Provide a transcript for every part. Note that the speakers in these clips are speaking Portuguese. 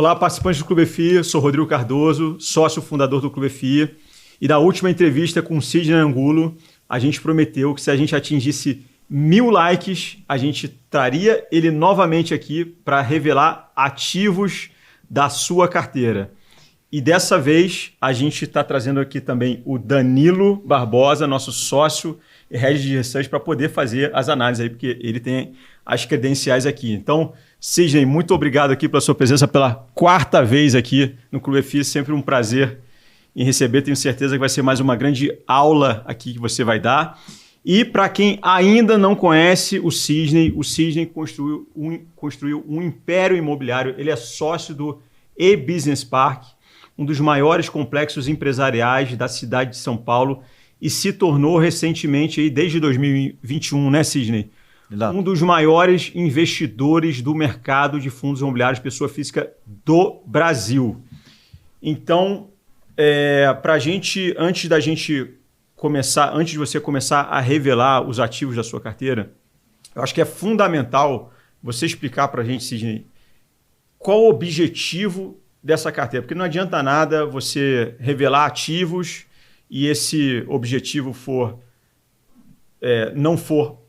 Olá, participantes do Clube FI, sou Rodrigo Cardoso, sócio fundador do Clube FI. E na última entrevista com o Sidney Angulo, a gente prometeu que se a gente atingisse 1000 likes, a gente traria ele novamente aqui para revelar ativos da sua carteira. E dessa vez, a gente está trazendo aqui também o Danilo Barbosa, nosso sócio e head de research, para poder fazer as análises aí, porque ele tem as credenciais aqui. Então, Sidney, muito obrigado aqui pela sua presença pela 4ª vez aqui no Clube FI. Sempre um prazer em receber. Tenho certeza que vai ser mais uma grande aula aqui que você vai dar. E para quem ainda não conhece o Sidney construiu um império imobiliário. Ele é sócio do E-Business Park, um dos maiores complexos empresariais da cidade de São Paulo, e se tornou recentemente, aí, desde 2021, né, Sidney? Exato. Um dos maiores investidores do mercado de fundos imobiliários, pessoa física do Brasil. Então, para a gente, antes de você começar a revelar os ativos da sua carteira, eu acho que é fundamental você explicar para a gente, Sidney, qual o objetivo dessa carteira. Porque não adianta nada você revelar ativos e esse objetivo não for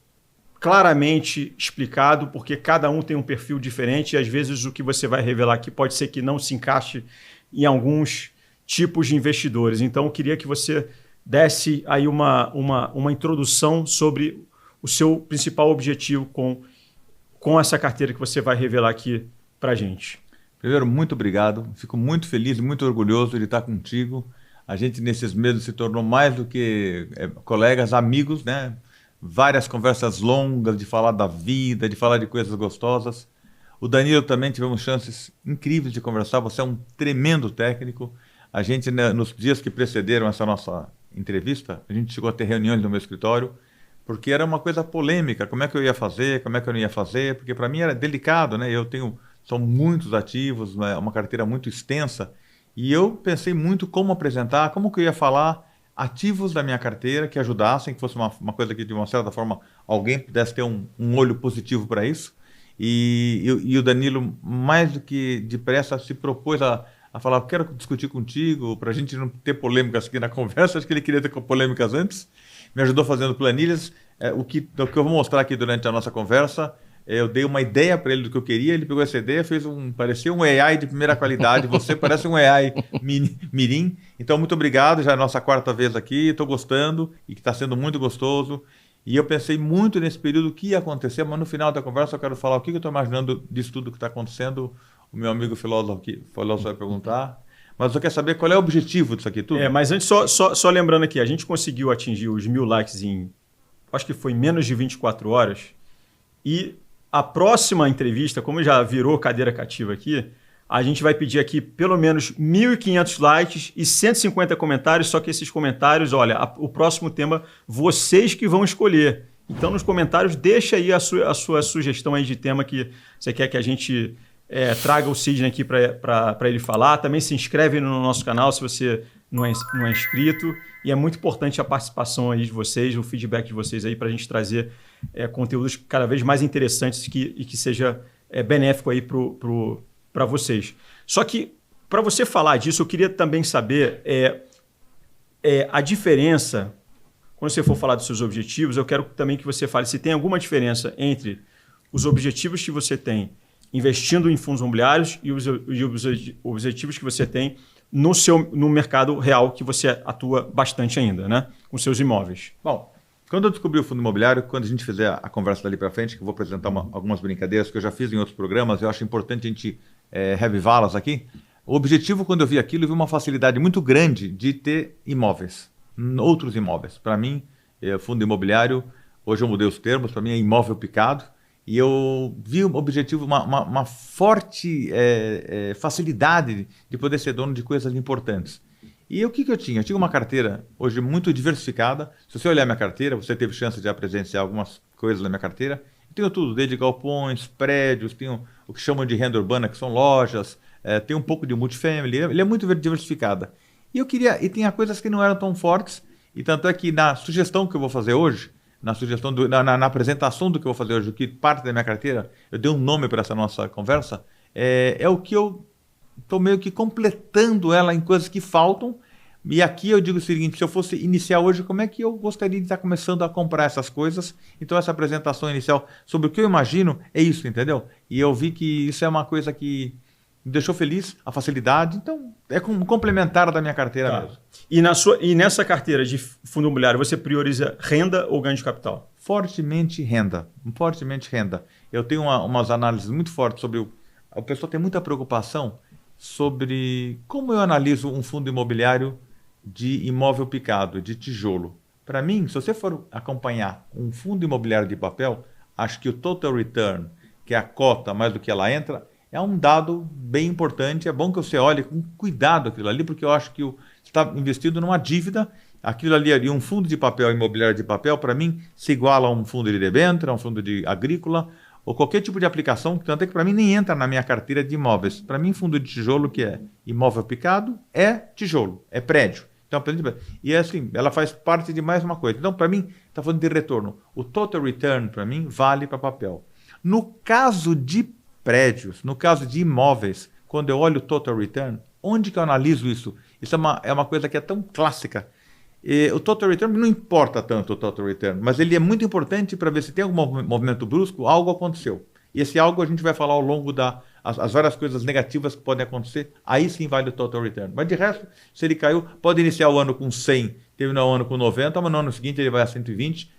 claramente explicado, porque cada um tem um perfil diferente e às vezes o que você vai revelar aqui pode ser que não se encaixe em alguns tipos de investidores. Então, eu queria que você desse aí uma introdução sobre o seu principal objetivo com essa carteira que você vai revelar aqui para a gente. Primeiro, muito obrigado. Fico muito feliz e muito orgulhoso de estar contigo. A gente, nesses meses, se tornou mais do que colegas, amigos, né? Várias conversas longas de falar da vida, de falar de coisas gostosas. O Danilo também tivemos chances incríveis de conversar. Você é um tremendo técnico. A gente, né, nos dias que precederam essa nossa entrevista, a gente chegou a ter reuniões no meu escritório, porque era uma coisa polêmica. Como é que eu ia fazer, como é que eu não ia fazer, porque para mim era delicado, né? São muitos ativos, né? Uma carteira muito extensa, e eu pensei muito como apresentar, como que eu ia falar ativos da minha carteira que ajudassem, que fosse uma coisa que de uma certa forma alguém pudesse ter um olho positivo para isso. E o Danilo, mais do que depressa, se propôs a falar: quero discutir contigo, para a gente não ter polêmicas aqui na conversa. Acho que ele queria ter polêmicas antes. Me ajudou fazendo planilhas. O que eu vou mostrar aqui durante a nossa conversa, eu dei uma ideia para ele do que eu queria, ele pegou essa ideia, parecia um AI de primeira qualidade. Você parece um AI mirim. Então, muito obrigado, já é a nossa 4ª vez aqui, estou gostando e que está sendo muito gostoso. E eu pensei muito nesse período o que ia acontecer, mas no final da conversa eu quero falar o que eu estou imaginando disso tudo que está acontecendo. O meu amigo filósofo vai perguntar. Mas eu quero saber qual é o objetivo disso aqui tudo. Mas antes, só lembrando aqui, a gente conseguiu atingir os 1000 likes acho que foi menos de 24 horas. E a próxima entrevista, como já virou cadeira cativa aqui, a gente vai pedir aqui pelo menos 1.500 likes e 150 comentários, só que esses comentários, olha, o próximo tema, vocês que vão escolher. Então, nos comentários, deixa aí a sua sugestão aí de tema que você quer que a gente traga o Sidney aqui para ele falar. Também se inscreve no nosso canal se você não é inscrito. E é muito importante a participação aí de vocês, o feedback de vocês aí para a gente trazer conteúdos cada vez mais interessantes e que seja benéfico aí para vocês. Só que, para você falar disso, eu queria também saber a diferença, quando você for falar dos seus objetivos, eu quero também que você fale se tem alguma diferença entre os objetivos que você tem investindo em fundos imobiliários e os objetivos que você tem no mercado real, que você atua bastante ainda, né? Com seus imóveis. Bom, quando eu descobri o fundo imobiliário, quando a gente fizer a conversa dali para frente, que eu vou apresentar algumas brincadeiras que eu já fiz em outros programas, eu acho importante a gente revivá-las aqui. O objetivo, quando eu vi aquilo, eu vi uma facilidade muito grande de ter imóveis, outros imóveis. Para mim, fundo imobiliário, hoje eu mudei os termos, para mim é imóvel picado, e eu vi o objetivo, uma forte facilidade de poder ser dono de coisas importantes. E o que eu tinha? Eu tinha uma carteira hoje muito diversificada. Se você olhar minha carteira, você teve chance de presenciar algumas coisas na minha carteira. Eu tenho tudo, desde galpões, prédios, tenho o que chamam de renda urbana, que são lojas, tem um pouco de multifamily, ele é muito diversificada. E tinha coisas que não eram tão fortes, e tanto é que na sugestão que eu vou fazer hoje, na apresentação do que eu vou fazer hoje, o que parte da minha carteira, eu dei um nome para essa nossa conversa, é o que eu estou meio que completando ela em coisas que faltam. E aqui eu digo o seguinte, se eu fosse iniciar hoje, como é que eu gostaria de estar começando a comprar essas coisas? Então essa apresentação inicial sobre o que eu imagino é isso, entendeu? E eu vi que isso é uma coisa que me deixou feliz, a facilidade. Então é complementar da minha carteira mesmo. E nessa carteira de fundo imobiliário, você prioriza renda ou ganho de capital? Fortemente renda. Eu tenho umas análises muito fortes sobre a pessoa tem muita preocupação sobre como eu analiso um fundo imobiliário de imóvel picado, de tijolo. Para mim, se você for acompanhar um fundo imobiliário de papel, acho que o total return, que é a cota mais do que ela entra, é um dado bem importante. É bom que você olhe com cuidado aquilo ali, porque eu acho que você está investido numa dívida. Aquilo ali, um fundo de papel, imobiliário de papel, para mim, se iguala a um fundo de debênture, a um fundo de agrícola, ou qualquer tipo de aplicação, tanto é que para mim nem entra na minha carteira de imóveis. Para mim, fundo de tijolo, que é imóvel picado, é tijolo, é prédio. Então, e assim, ela faz parte de mais uma coisa. Então, para mim, está falando de retorno. O total return, para mim, vale para papel. No caso de prédios, no caso de imóveis, quando eu olho o total return, onde que eu analiso isso? Isso é uma coisa que é tão clássica. O total return não importa tanto o total return, mas ele é muito importante para ver se tem algum movimento brusco, algo aconteceu. E esse algo a gente vai falar ao longo as várias coisas negativas que podem acontecer, aí sim vale o total return. Mas de resto, se ele caiu, pode iniciar o ano com 100, terminar o ano com 90, mas no ano seguinte ele vai a 120,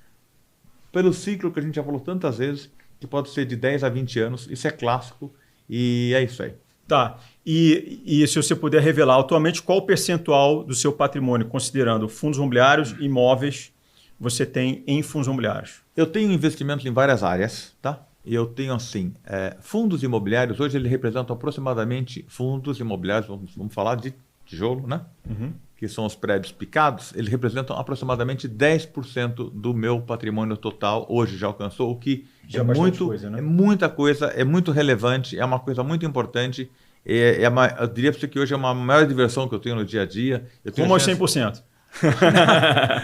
pelo ciclo que a gente já falou tantas vezes, que pode ser de 10 a 20 anos, isso é clássico e é isso aí. Tá, e se você puder revelar atualmente qual o percentual do seu patrimônio, considerando fundos imobiliários e imóveis, você tem em fundos imobiliários? Eu tenho investimentos em várias áreas, tá? Eu tenho assim, fundos imobiliários, hoje eles representam aproximadamente fundos imobiliários, vamos falar de tijolo, né? Uhum. Que são os prédios picados, eles representam aproximadamente 10% do meu patrimônio total, hoje já alcançou, o que já é coisa, né? É muita coisa, é muito relevante, é uma coisa muito importante. Eu diria para você que hoje é uma maior diversão que eu tenho no dia a dia. Como aos 100%?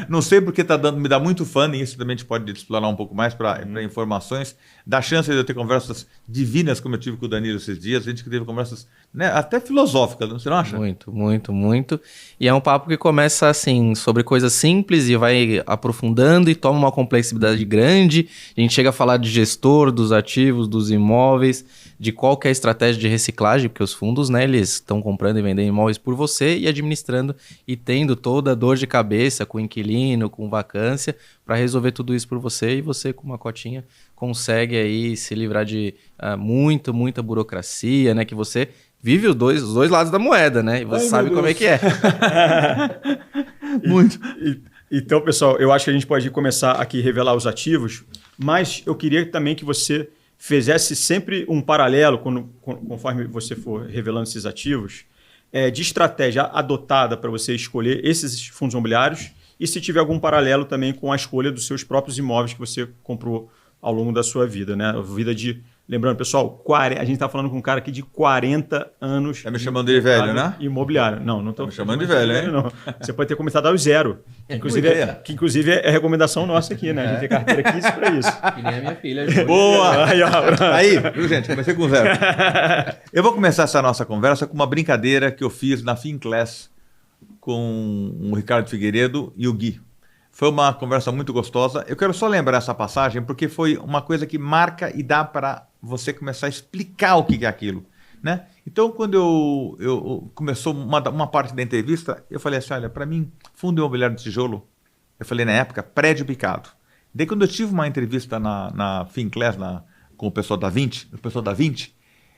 Não sei porque me dá muito fã, e isso também a gente pode explorar um pouco mais para informações. Dá chance de eu ter conversas divinas, como eu tive com o Danilo esses dias. A gente teve conversas, né, até filosóficas, você não acha? Muito. E é um papo que começa assim, sobre coisas simples e vai aprofundando e toma uma complexidade grande. A gente chega a falar de gestor, dos ativos, dos imóveis, de qual que é a estratégia de reciclagem, porque os fundos, né, eles estão comprando e vendendo imóveis por você e administrando e tendo toda a dor de cabeça com inquilino, com vacância, para resolver tudo isso por você, e você com uma cotinha consegue aí se livrar de muita burocracia, né, que você vive os dois lados da moeda, né, e você sabe como é que é. Muito. Então, pessoal, eu acho que a gente pode começar aqui a revelar os ativos, mas eu queria também que você fizesse sempre um paralelo, conforme você for revelando esses ativos, de estratégia adotada para você escolher esses fundos imobiliários e se tiver algum paralelo também com a escolha dos seus próprios imóveis que você comprou ao longo da sua vida, né? Lembrando, pessoal, a gente está falando com um cara aqui de 40 anos. Está me chamando de velho, né? Imobiliário. Não estou me chamando de velho, hein? Não. Você pode ter começado aos zero. Que inclusive é recomendação nossa aqui, né? A gente tem carteira 15 para isso. Que nem a minha filha. Boa! Aí, viu, gente? Comecei com zero. Eu vou começar essa nossa conversa com uma brincadeira que eu fiz na FinClass com o Ricardo Figueiredo e o Gui. Foi uma conversa muito gostosa. Eu quero só lembrar essa passagem porque foi uma coisa que marca e dá para você começar a explicar o que é aquilo, né? Então, quando eu começou uma parte da entrevista, eu falei assim, olha, para mim, fundo imobiliário de tijolo, eu falei na época, prédio picado. Daí, quando eu tive uma entrevista na FinClass com o pessoal da 20,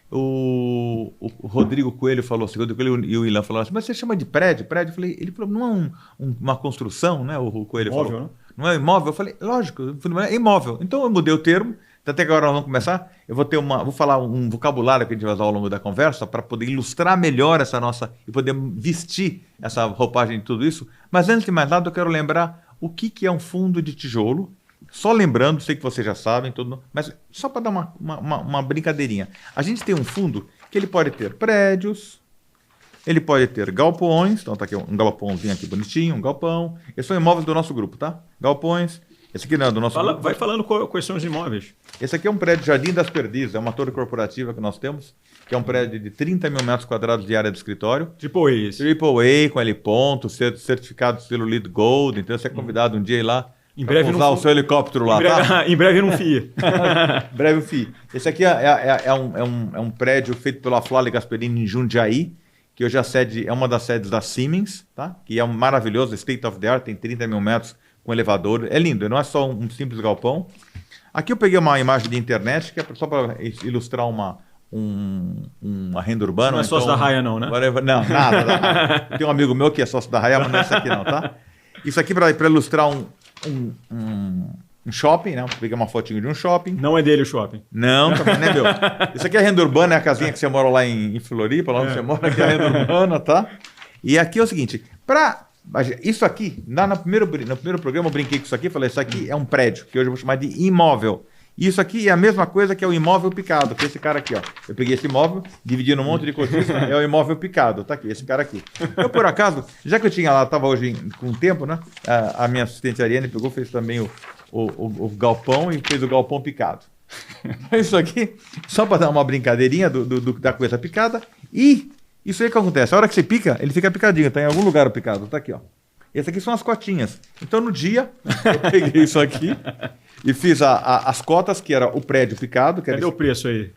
o Rodrigo Coelho falou assim, e o Ilan falaram assim, mas você chama de prédio? Prédio? Eu falei, ele falou, não é uma construção, né? O Coelho imóvel, falou, né? Não é imóvel? Eu falei, lógico, é imóvel. Então eu mudei o termo, até que agora nós vamos começar, vou falar um vocabulário que a gente vai usar ao longo da conversa para poder ilustrar melhor essa nossa, e poder vestir essa roupagem de tudo isso. Mas antes de mais nada, eu quero lembrar o que é um fundo de tijolo. Só lembrando, sei que vocês já sabem, tudo, mas só para dar uma brincadeirinha. A gente tem um fundo que ele pode ter prédios, ele pode ter galpões, então tá aqui um galpãozinho aqui bonitinho, um galpão. Esses são imóveis do nosso grupo, tá? Galpões. Esse aqui não é do nosso grupo. Vai falando quais são os imóveis. Esse aqui é um prédio Jardim das Perdizes, é uma torre corporativa que nós temos. que é um prédio de 30 mil metros quadrados de área de escritório. Triple A, isso. Triple A, com L ponto, certificado pelo LEED Gold. Então você é convidado um dia a ir lá em breve usar o seu helicóptero lá, tá? Em breve não FII. Em breve o FII. Esse aqui é um prédio feito pela Flávia Gasperini em Jundiaí, que hoje é uma das sedes da Siemens, tá? Que é um maravilhoso, state of the art, tem 30 mil metros com elevador. É lindo, não é só um simples galpão. Aqui eu peguei uma imagem de internet, que é só para ilustrar uma renda urbana. Não é sócio da Raia não, né? Não, nada da Raia. Tem um amigo meu que é sócio da Raia, mas não é isso aqui não, tá? Isso aqui para ilustrar um shopping, né? Peguei uma fotinho de um shopping. Não é dele o shopping. Não, também não é meu. Isso aqui é a renda urbana, é a casinha que você mora lá em Floripa, lá onde você mora, aqui é a renda urbana, tá? E aqui é o seguinte, isso aqui, no primeiro programa eu brinquei com isso aqui, falei, isso aqui é um prédio, que hoje eu vou chamar de imóvel. Isso aqui é a mesma coisa que é o imóvel picado, que é esse cara aqui, ó. Eu peguei esse imóvel, dividi num monte de cortiça, é o imóvel picado, tá aqui, esse cara aqui. Eu, por acaso, já que eu tinha lá, estava hoje com tempo, né? A minha assistente Ariane pegou, fez também o galpão e fez o galpão picado. Isso aqui, só para dar uma brincadeirinha da coisa picada. E isso aí que acontece, a hora que você pica, ele fica picadinho, tá em algum lugar o picado, tá aqui, ó. Esse aqui são as cotinhas. Então, no dia, eu peguei isso aqui e fiz as cotas, que era o prédio picado. Cadê o preço aí?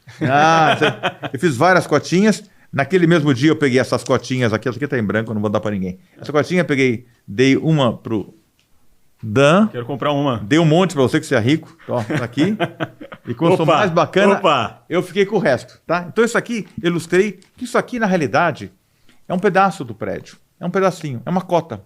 Eu fiz várias cotinhas. Naquele mesmo dia, eu peguei essas cotinhas aqui. Essa aqui tá em branco, eu não vou dar para ninguém. Essa cotinha eu peguei, dei uma pro Dan. Quero comprar uma. Dei um monte para você, que você é rico. Ó, tá aqui. E quando for mais bacana, eu fiquei com o resto, tá? Então, isso aqui, ilustrei que isso aqui, na realidade, é um pedaço do prédio. É um pedacinho, é uma cota.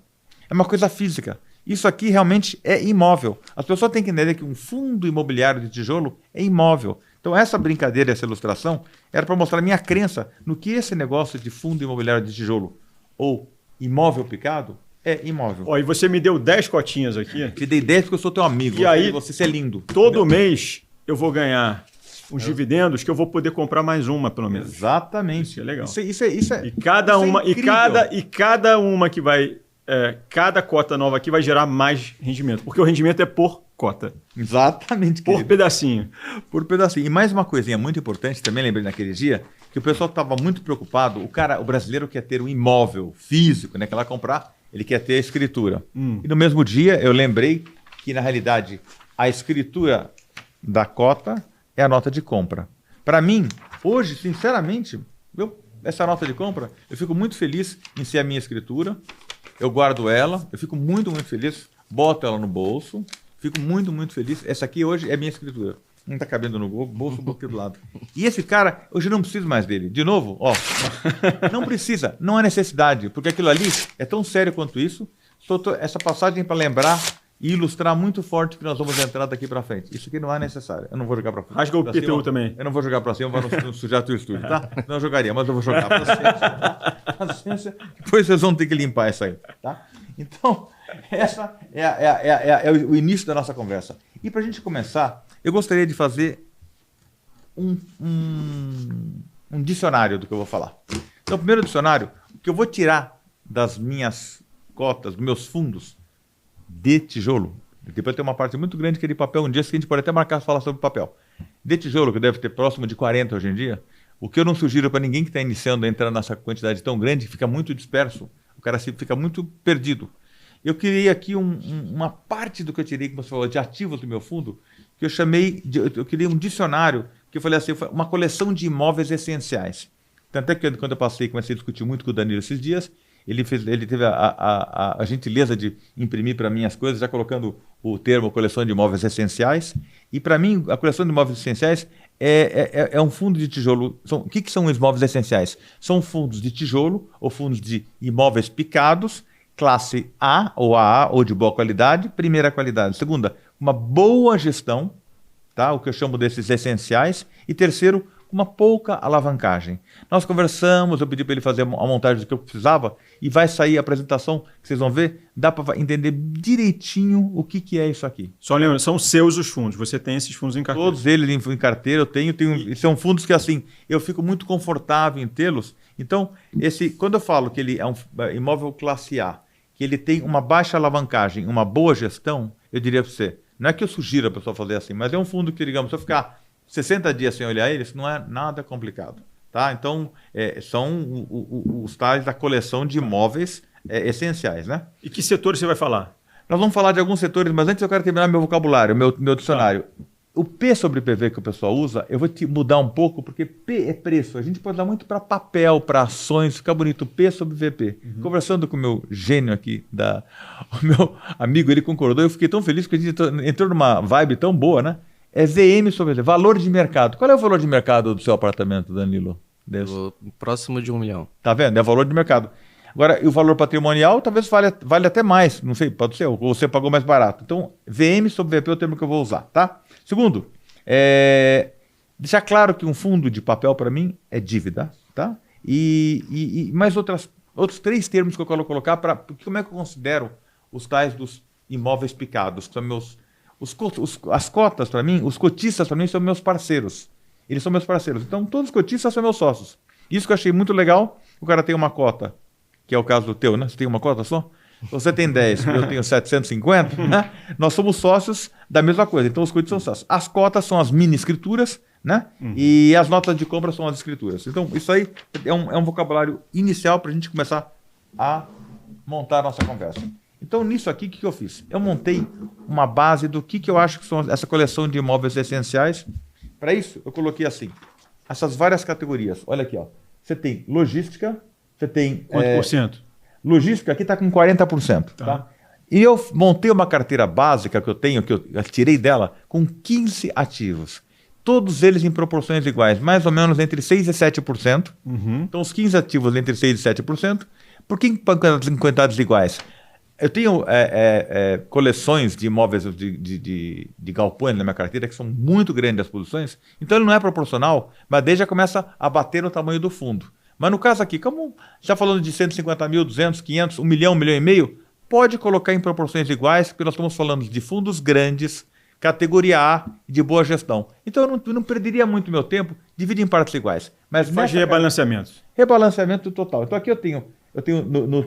É uma coisa física. Isso aqui realmente é imóvel. As pessoas têm que entender que um fundo imobiliário de tijolo é imóvel. Então, essa brincadeira, essa ilustração, era para mostrar a minha crença no que esse negócio de fundo imobiliário de tijolo ou imóvel picado é imóvel. Ó, e você me deu 10 cotinhas aqui. Te dei 10 porque eu sou teu amigo. E aí, você é lindo. Todo mês eu vou ganhar uns dividendos que eu vou poder comprar mais uma, pelo menos. Exatamente. Isso é legal. Isso é e cada uma, e cada uma que vai... cada cota nova aqui vai gerar mais rendimento, porque o rendimento é por cota. Exatamente. Por pedacinho. Por pedacinho. E mais uma coisinha muito importante, também lembrei naquele dia, que o pessoal estava muito preocupado, o brasileiro quer ter um imóvel físico, né, que ela comprar, ele quer ter a escritura. E no mesmo dia eu lembrei que, na realidade, a escritura da cota é a nota de compra. Para mim, hoje, sinceramente, essa nota de compra, eu fico muito feliz em ser a minha escritura. Eu guardo ela, eu fico muito, muito feliz, boto ela no bolso, fico muito, muito feliz. Essa aqui hoje é minha escritura. Não está cabendo no bolso, botei do lado. E esse cara, hoje eu não preciso mais dele. De novo, ó, não precisa, não há necessidade, porque aquilo ali é tão sério quanto isso. Essa passagem para lembrar e ilustrar muito forte que nós vamos entrar daqui para frente. Isso aqui não é necessário. Eu não vou jogar para frente. Rasga o PTU também. Eu não vou jogar para cima, para não sujar teu estúdio, tá? Não jogaria, mas eu vou jogar. Paciência. Depois vocês vão ter que limpar isso aí, tá? Então, essa é o início da nossa conversa. E para a gente começar, eu gostaria de fazer um dicionário do que eu vou falar. Então, o primeiro dicionário, o que eu vou tirar das minhas cotas, dos meus fundos de tijolo, depois tem uma parte muito grande que é de papel, um dia seguinte pode até marcar falar sobre papel. De tijolo, que deve ter próximo de 40 hoje em dia, o que eu não sugiro para ninguém que está iniciando a entrar nessa quantidade tão grande, fica muito disperso, o cara fica muito perdido. Eu criei aqui uma parte do que eu tirei, como você falou, de ativos do meu fundo, que eu chamei, eu criei um dicionário, que eu falei assim, uma coleção de imóveis essenciais. Tanto é que quando eu comecei a discutir muito com o Danilo esses dias, ele teve a gentileza de imprimir para mim as coisas, já colocando o termo coleção de imóveis essenciais. E para mim, a coleção de imóveis essenciais é um fundo de tijolo. O que são os imóveis essenciais? São fundos de tijolo ou fundos de imóveis picados, classe A ou AA, ou de boa qualidade, primeira qualidade. Segunda, uma boa gestão, tá? O que eu chamo desses essenciais. E terceiro, uma pouca alavancagem. Nós conversamos, eu pedi para ele fazer a montagem do que eu precisava e vai sair a apresentação, que vocês vão ver, dá para entender direitinho o que é isso aqui. Só lembra, são seus os fundos, você tem esses fundos em carteira? Todos eles em carteira eu tenho são fundos que assim, eu fico muito confortável em tê-los. Então, quando eu falo que ele é um imóvel classe A, que ele tem uma baixa alavancagem, uma boa gestão, eu diria para você, não é que eu sugiro a pessoa fazer assim, mas é um fundo que, digamos, se eu ficar 60 dias sem olhar ele, isso não é nada complicado. Tá? Então, são os tais da coleção de imóveis essenciais, né? E que setor você vai falar? Nós vamos falar de alguns setores, mas antes eu quero terminar meu vocabulário, meu dicionário. O P sobre PV que o pessoal usa, eu vou te mudar um pouco, porque P é preço. A gente pode dar muito para papel, para ações, fica bonito. P sobre VP. Conversando com o meu gênio aqui, o meu amigo, ele concordou. Eu fiquei tão feliz que a gente entrou numa vibe tão boa, né? É VM sobre VP, valor de mercado. Qual é o valor de mercado do seu apartamento, Danilo? Próximo de 1 milhão. Tá vendo? É valor de mercado. Agora, e o valor patrimonial talvez vale até mais, não sei, pode ser, ou você pagou mais barato. Então, VM sobre VP é o termo que eu vou usar, tá? Segundo, deixar claro que um fundo de papel para mim é dívida, tá? E mais outros 3 termos que eu quero colocar para como é que eu considero os tais dos imóveis picados, que são as cotas para mim, os cotistas para mim são meus parceiros. Eles são meus parceiros. Então, todos os cotistas são meus sócios. Isso que eu achei muito legal, o cara tem uma cota, que é o caso do teu, né? Você tem uma cota só? Você tem 10, eu tenho 750, né? Nós somos sócios da mesma coisa. Então, os cotistas são sócios. As cotas são as mini-escrituras, né? E as notas de compra são as escrituras. Então, isso aí é um vocabulário inicial para a gente começar a montar a nossa conversa. Então, nisso aqui, o que eu fiz? Eu montei uma base do que eu acho que são essa coleção de imóveis essenciais. Para isso, eu coloquei assim, essas várias categorias. Olha aqui, ó. Você tem logística, você tem... Quanto por cento? Logística aqui está com 40%. Tá? E eu montei uma carteira básica que eu tenho, que eu tirei dela, com 15 ativos. Todos eles em proporções iguais, mais ou menos entre 6% e 7%. Então, os 15 ativos entre 6% e 7%. Por que em quantidades iguais? Eu tenho coleções de imóveis de galpões na minha carteira que são muito grandes as posições, então ele não é proporcional, mas daí já começa a bater no tamanho do fundo. Mas no caso aqui, como está falando de 150 mil, 200, 500, 1 milhão, 1,5 milhão, pode colocar em proporções iguais, porque nós estamos falando de fundos grandes, categoria A, de boa gestão. Então eu não perderia muito meu tempo, dividir em partes iguais. Mas faz rebalanceamento. Rebalanceamento total. Então aqui eu tenho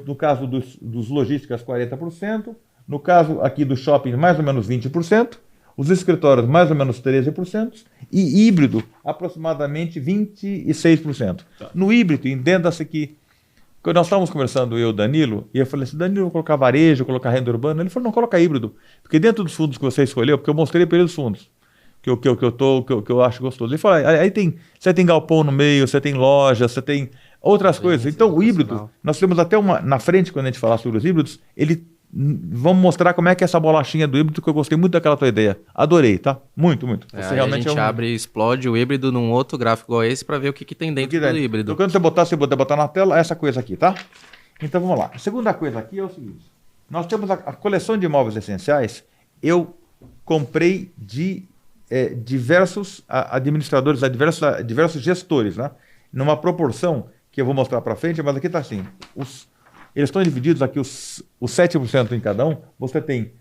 no caso dos logísticas 40%, no caso aqui do shopping mais ou menos 20%, os escritórios mais ou menos 13% e híbrido aproximadamente 26%. Tá. No híbrido, entenda-se que quando nós estávamos conversando, eu e o Danilo, e eu falei assim, Danilo, eu vou colocar varejo, vou colocar renda urbana. Ele falou, não, coloca híbrido, porque dentro dos fundos que você escolheu, porque eu mostrei para ele os fundos, que eu acho gostoso. Ele falou, você tem galpão no meio, você tem loja, você tem outras coisas. Então, o híbrido, nós temos até na frente, quando a gente falar sobre os híbridos, vamos mostrar como é que é essa bolachinha do híbrido, que eu gostei muito daquela tua ideia. Adorei, tá? Muito, muito. Você realmente a gente abre e explode o híbrido num outro gráfico igual esse para ver o que tem dentro do híbrido. Então, quando você botar na tela, essa coisa aqui, tá? Então, vamos lá. A segunda coisa aqui é o seguinte. Nós temos a coleção de imóveis essenciais. Eu comprei de diversos administradores, diversos gestores, né? Numa proporção que eu vou mostrar para frente, mas aqui está assim. Eles estão divididos aqui, os 7% em cada um. Você tem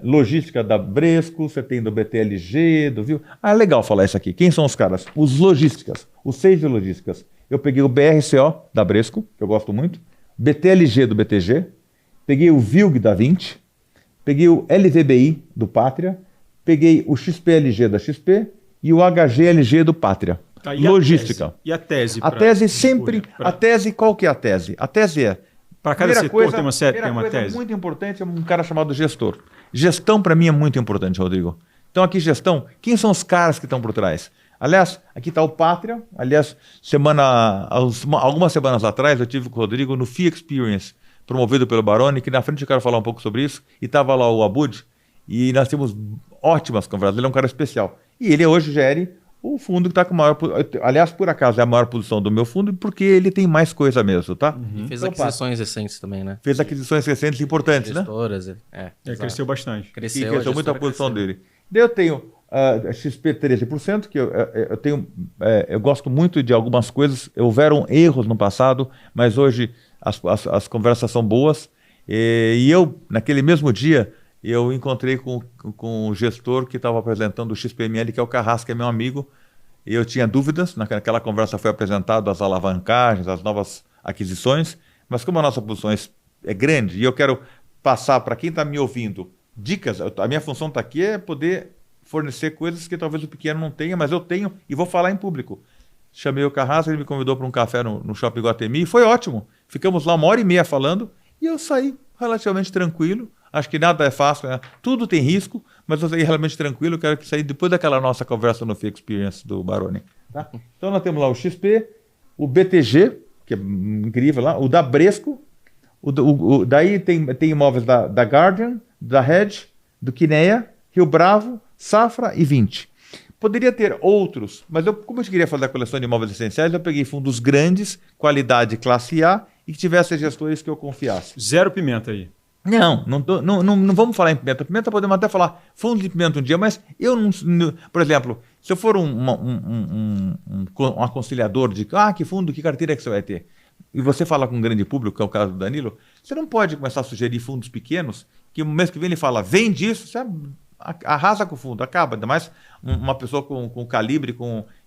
logística da Bresco, você tem do BTLG, do Viu. Ah, é legal falar isso aqui. Quem são os caras? Os logísticas, os 6 de logísticas. Eu peguei o BRCO da Bresco, que eu gosto muito, BTLG do BTG, peguei o VILG da 20, peguei o LVBI do Pátria, peguei o XPLG da XP e o HGLG do Pátria. Tá, logística. E a tese? A tese sempre... A tese, qual que é a tese? A tese é... Para cada setor tem uma tese. Muito importante é um cara chamado gestor. Gestão, para mim, é muito importante, Rodrigo. Então, aqui, gestão, quem são os caras que estão por trás? Aliás, aqui está o Pátria. Aliás, algumas semanas atrás, eu tive com o Rodrigo no Fee Experience, promovido pelo Baroni, que na frente eu quero falar um pouco sobre isso. E estava lá o Abud, e nós temos ótimas conversas. Ele é um cara especial. E ele hoje gere o fundo que está com maior... Aliás, por acaso, é a maior posição do meu fundo, porque ele tem mais coisa mesmo, tá? E fez aquisições recentes também, né? Fez aquisições recentes importantes, gestoras, né? Cresceu bastante. Cresceu muito a posição dele. Daí eu tenho XP 13%, que eu tenho... eu gosto muito de algumas coisas. Houveram erros no passado, mas hoje as conversas são boas. E eu, naquele mesmo dia... eu encontrei com o gestor que estava apresentando o XPML, que é o Carrasco, que é meu amigo, e eu tinha dúvidas. Naquela conversa foi apresentado as alavancagens, as novas aquisições, mas como a nossa posição é grande, e eu quero passar para quem está me ouvindo dicas, a minha função está aqui é poder fornecer coisas que talvez o pequeno não tenha, mas eu tenho e vou falar em público. chamei o Carrasco, ele me convidou para um café no Shopping Iguatemi, e foi ótimo. Ficamos lá 1h30 falando, e eu saí relativamente tranquilo. Acho que nada é fácil, né? Tudo tem risco, mas eu saí realmente tranquilo. Quero que sair depois daquela nossa conversa no Fee Experience do Baroni. Tá? Então nós temos lá o XP, o BTG, que é incrível lá, o da Bresco, daí tem imóveis da Guardian, da Hedge, do Kinea, Rio Bravo, Safra e 20. Poderia ter outros, mas como eu queria fazer a coleção de imóveis essenciais, eu peguei fundos grandes, qualidade classe A e que tivessem gestores que eu confiasse. Zero pimenta aí. Não vamos falar em pimenta. Pimenta podemos até falar fundo de pimenta um dia, mas eu não. Por exemplo, se eu for um aconselhador de que fundo, que carteira que você vai ter, e você fala com um grande público, que é o caso do Danilo, você não pode começar a sugerir fundos pequenos, que no mês que vem ele fala, vende isso, você arrasa com o fundo, acaba. Ainda mais uma pessoa com o calibre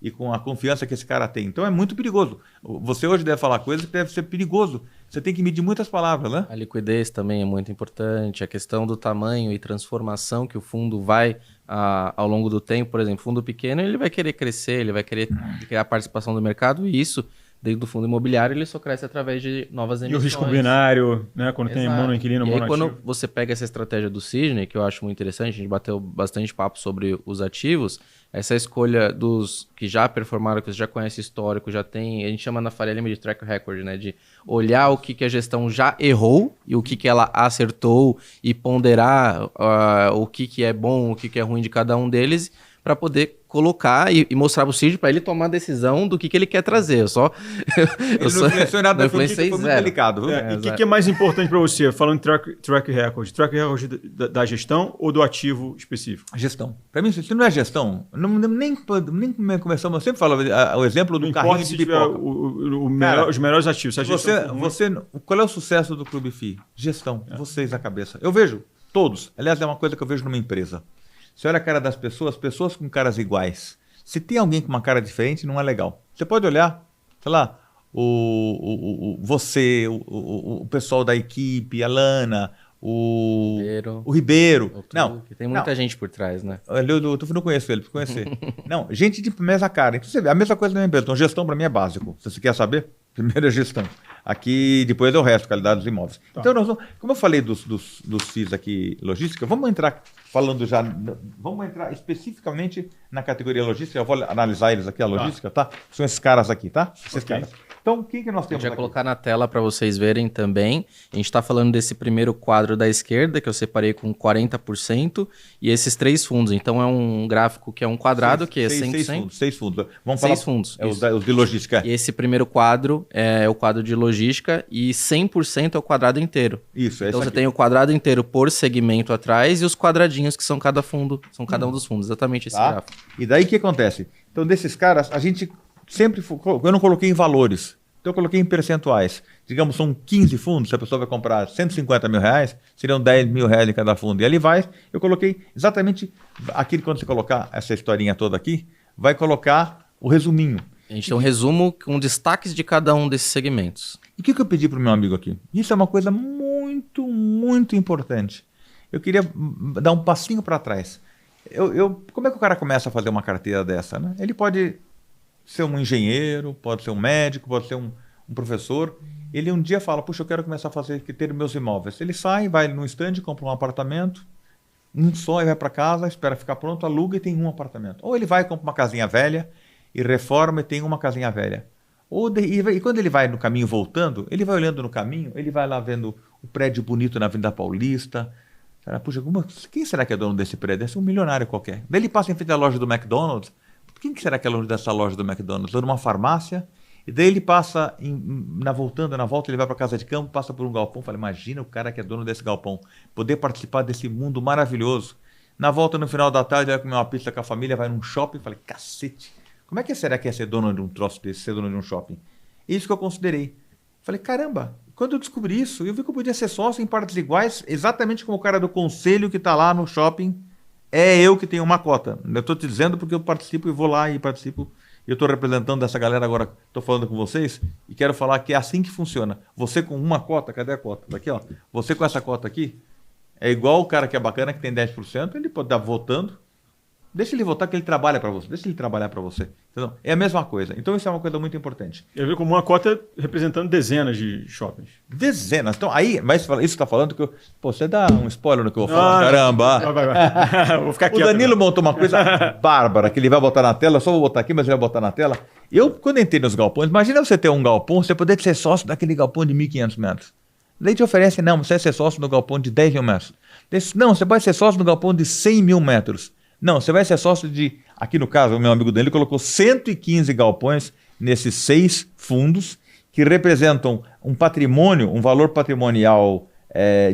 e com a confiança que esse cara tem. Então é muito perigoso. Você hoje deve falar coisas que deve ser perigoso. Você tem que medir muitas palavras, né? A liquidez também é muito importante, a questão do tamanho e transformação que o fundo vai ao longo do tempo. Por exemplo, fundo pequeno, ele vai querer crescer, ele vai querer criar participação do mercado, e isso, dentro do fundo imobiliário, ele só cresce através de novas emissões. E o risco binário, né? Quando Exato. tem monoinquilino, monoativo. monoativo. Quando você pega essa estratégia do Cisne, que eu acho muito interessante, a gente bateu bastante papo sobre os ativos, essa escolha dos que já performaram, que você já conhece histórico, já tem, a gente chama na Faria Lima de track record, né? De olhar o que a gestão já errou e o que ela acertou e ponderar o que é bom, o que é ruim de cada um deles, para poder colocar e mostrar para o Cid para ele tomar a decisão do que ele quer trazer. Ele não influenciou nada, foi muito delicado. Viu? E o que é mais importante para você, falando em track record? Track record da gestão ou do ativo específico? Gestão. Para mim, se não é gestão, nem começamos, eu sempre falo o exemplo do carrinho de pipoca. Os melhores ativos. Qual é o sucesso do Clube FI? Gestão. Vocês a cabeça. Eu vejo todos. Aliás, é uma coisa que eu vejo numa empresa. Você olha a cara das pessoas com caras iguais. Se tem alguém com uma cara diferente, não é legal. Você pode olhar, sei lá, você, o pessoal da equipe, a Lana, o Ribeiro. Não, tem muita gente por trás, né? Eu não conheço ele, preciso conhecer. Não, gente de mesma cara. Então, você vê, a mesma coisa na minha empresa. Então, gestão para mim é básico. Se você quer saber, primeiro é gestão. Aqui, depois é o resto, qualidade dos imóveis. Tá. Então, como eu falei dos FIIs aqui, logística, vamos entrar especificamente na categoria logística. Eu vou analisar eles aqui, a logística, tá? São esses caras aqui, tá? Esses caras. Então, o que nós temos aqui? Eu já colocar na tela para vocês verem também. A gente está falando desse primeiro quadro da esquerda, que eu separei com 40%, e esses 3 fundos. Então, é um gráfico que é um quadrado, que é 100%. 6 fundos. Vamos falar 6 fundos. É os de logística. E esse primeiro quadro é o quadro de logística, e 100% é o quadrado inteiro. Isso, Então, você tem o quadrado inteiro por segmento atrás e os quadradinhos que são cada fundo, são cada um dos fundos. Exatamente esse gráfico. E daí o que acontece? Então, desses caras, a gente sempre... Eu não coloquei em valores. Então, eu coloquei em percentuais. Digamos, são 15 fundos. Se a pessoa vai comprar 150 mil reais, seriam 10 mil reais em cada fundo. E ali eu coloquei exatamente aquilo, quando você colocar essa historinha toda aqui, vai colocar o resuminho. A gente tem um resumo com destaques de cada um desses segmentos. E o que eu pedi para o meu amigo aqui? Isso é uma coisa muito, muito importante. Eu queria dar um passinho para trás. Como é que o cara começa a fazer uma carteira dessa, né? Ele pode ser um engenheiro, pode ser um médico, pode ser um professor. Ele um dia fala, puxa, eu quero começar a ter meus imóveis. Ele sai, vai no estande, compra um apartamento, um só, e vai para casa, espera ficar pronto, aluga e tem um apartamento. Ou ele vai e compra uma casinha velha e reforma e tem uma casinha velha. E quando ele vai no caminho voltando, ele vai olhando no caminho, ele vai lá vendo o prédio bonito na Avenida Paulista. Puxa, quem será que é dono desse prédio? Deve ser um milionário qualquer. Daí ele passa em frente à loja do McDonald's. Quem será que é dono dessa loja do McDonald's? Dono de uma farmácia. E daí ele passa, na volta, ele vai para a casa de campo, passa por um galpão. Fala, imagina o cara que é dono desse galpão. Poder participar desse mundo maravilhoso. Na volta, no final da tarde, ele vai comer uma pizza com a família, vai num shopping. Falei, cacete, como é que será que é ser dono de um troço desse, ser dono de um shopping? É isso que eu considerei. Falei, caramba, quando eu descobri isso, eu vi que eu podia ser sócio em partes iguais, exatamente como o cara do conselho que está lá no shopping. É eu que tenho uma cota. Eu estou te dizendo porque eu participo e vou lá e participo. Eu estou representando essa galera agora, estou falando com vocês e quero falar que é assim que funciona. Você com uma cota, cadê a cota? Daqui, ó. Você com essa cota aqui, é igual o cara que é bacana, que tem 10%, ele pode estar votando Deixa ele votar que ele trabalha para você. Deixa ele trabalhar para você. Entendeu? É a mesma coisa. Então isso é uma coisa muito importante. Eu vi como uma cota representando dezenas de shoppings. Dezenas. Então aí, mas isso está falando que você dá um spoiler no que eu vou falar. Caramba. Vai. Vou ficar quieto. O Danilo montou uma coisa bárbara que ele vai botar na tela. Eu só vou botar aqui, mas ele vai botar na tela. Eu, quando entrei nos galpões, imagina você ter um galpão, você poder ser sócio daquele galpão de 1.500 metros. Daí te oferece, não, você vai ser sócio no galpão de 10 mil metros. Não, você vai ser sócio no galpão de 100 mil metros. Não, você vai ser sócio de... Aqui no caso, o meu amigo Danilo colocou 115 galpões nesses 6 fundos que representam um patrimônio, um valor patrimonial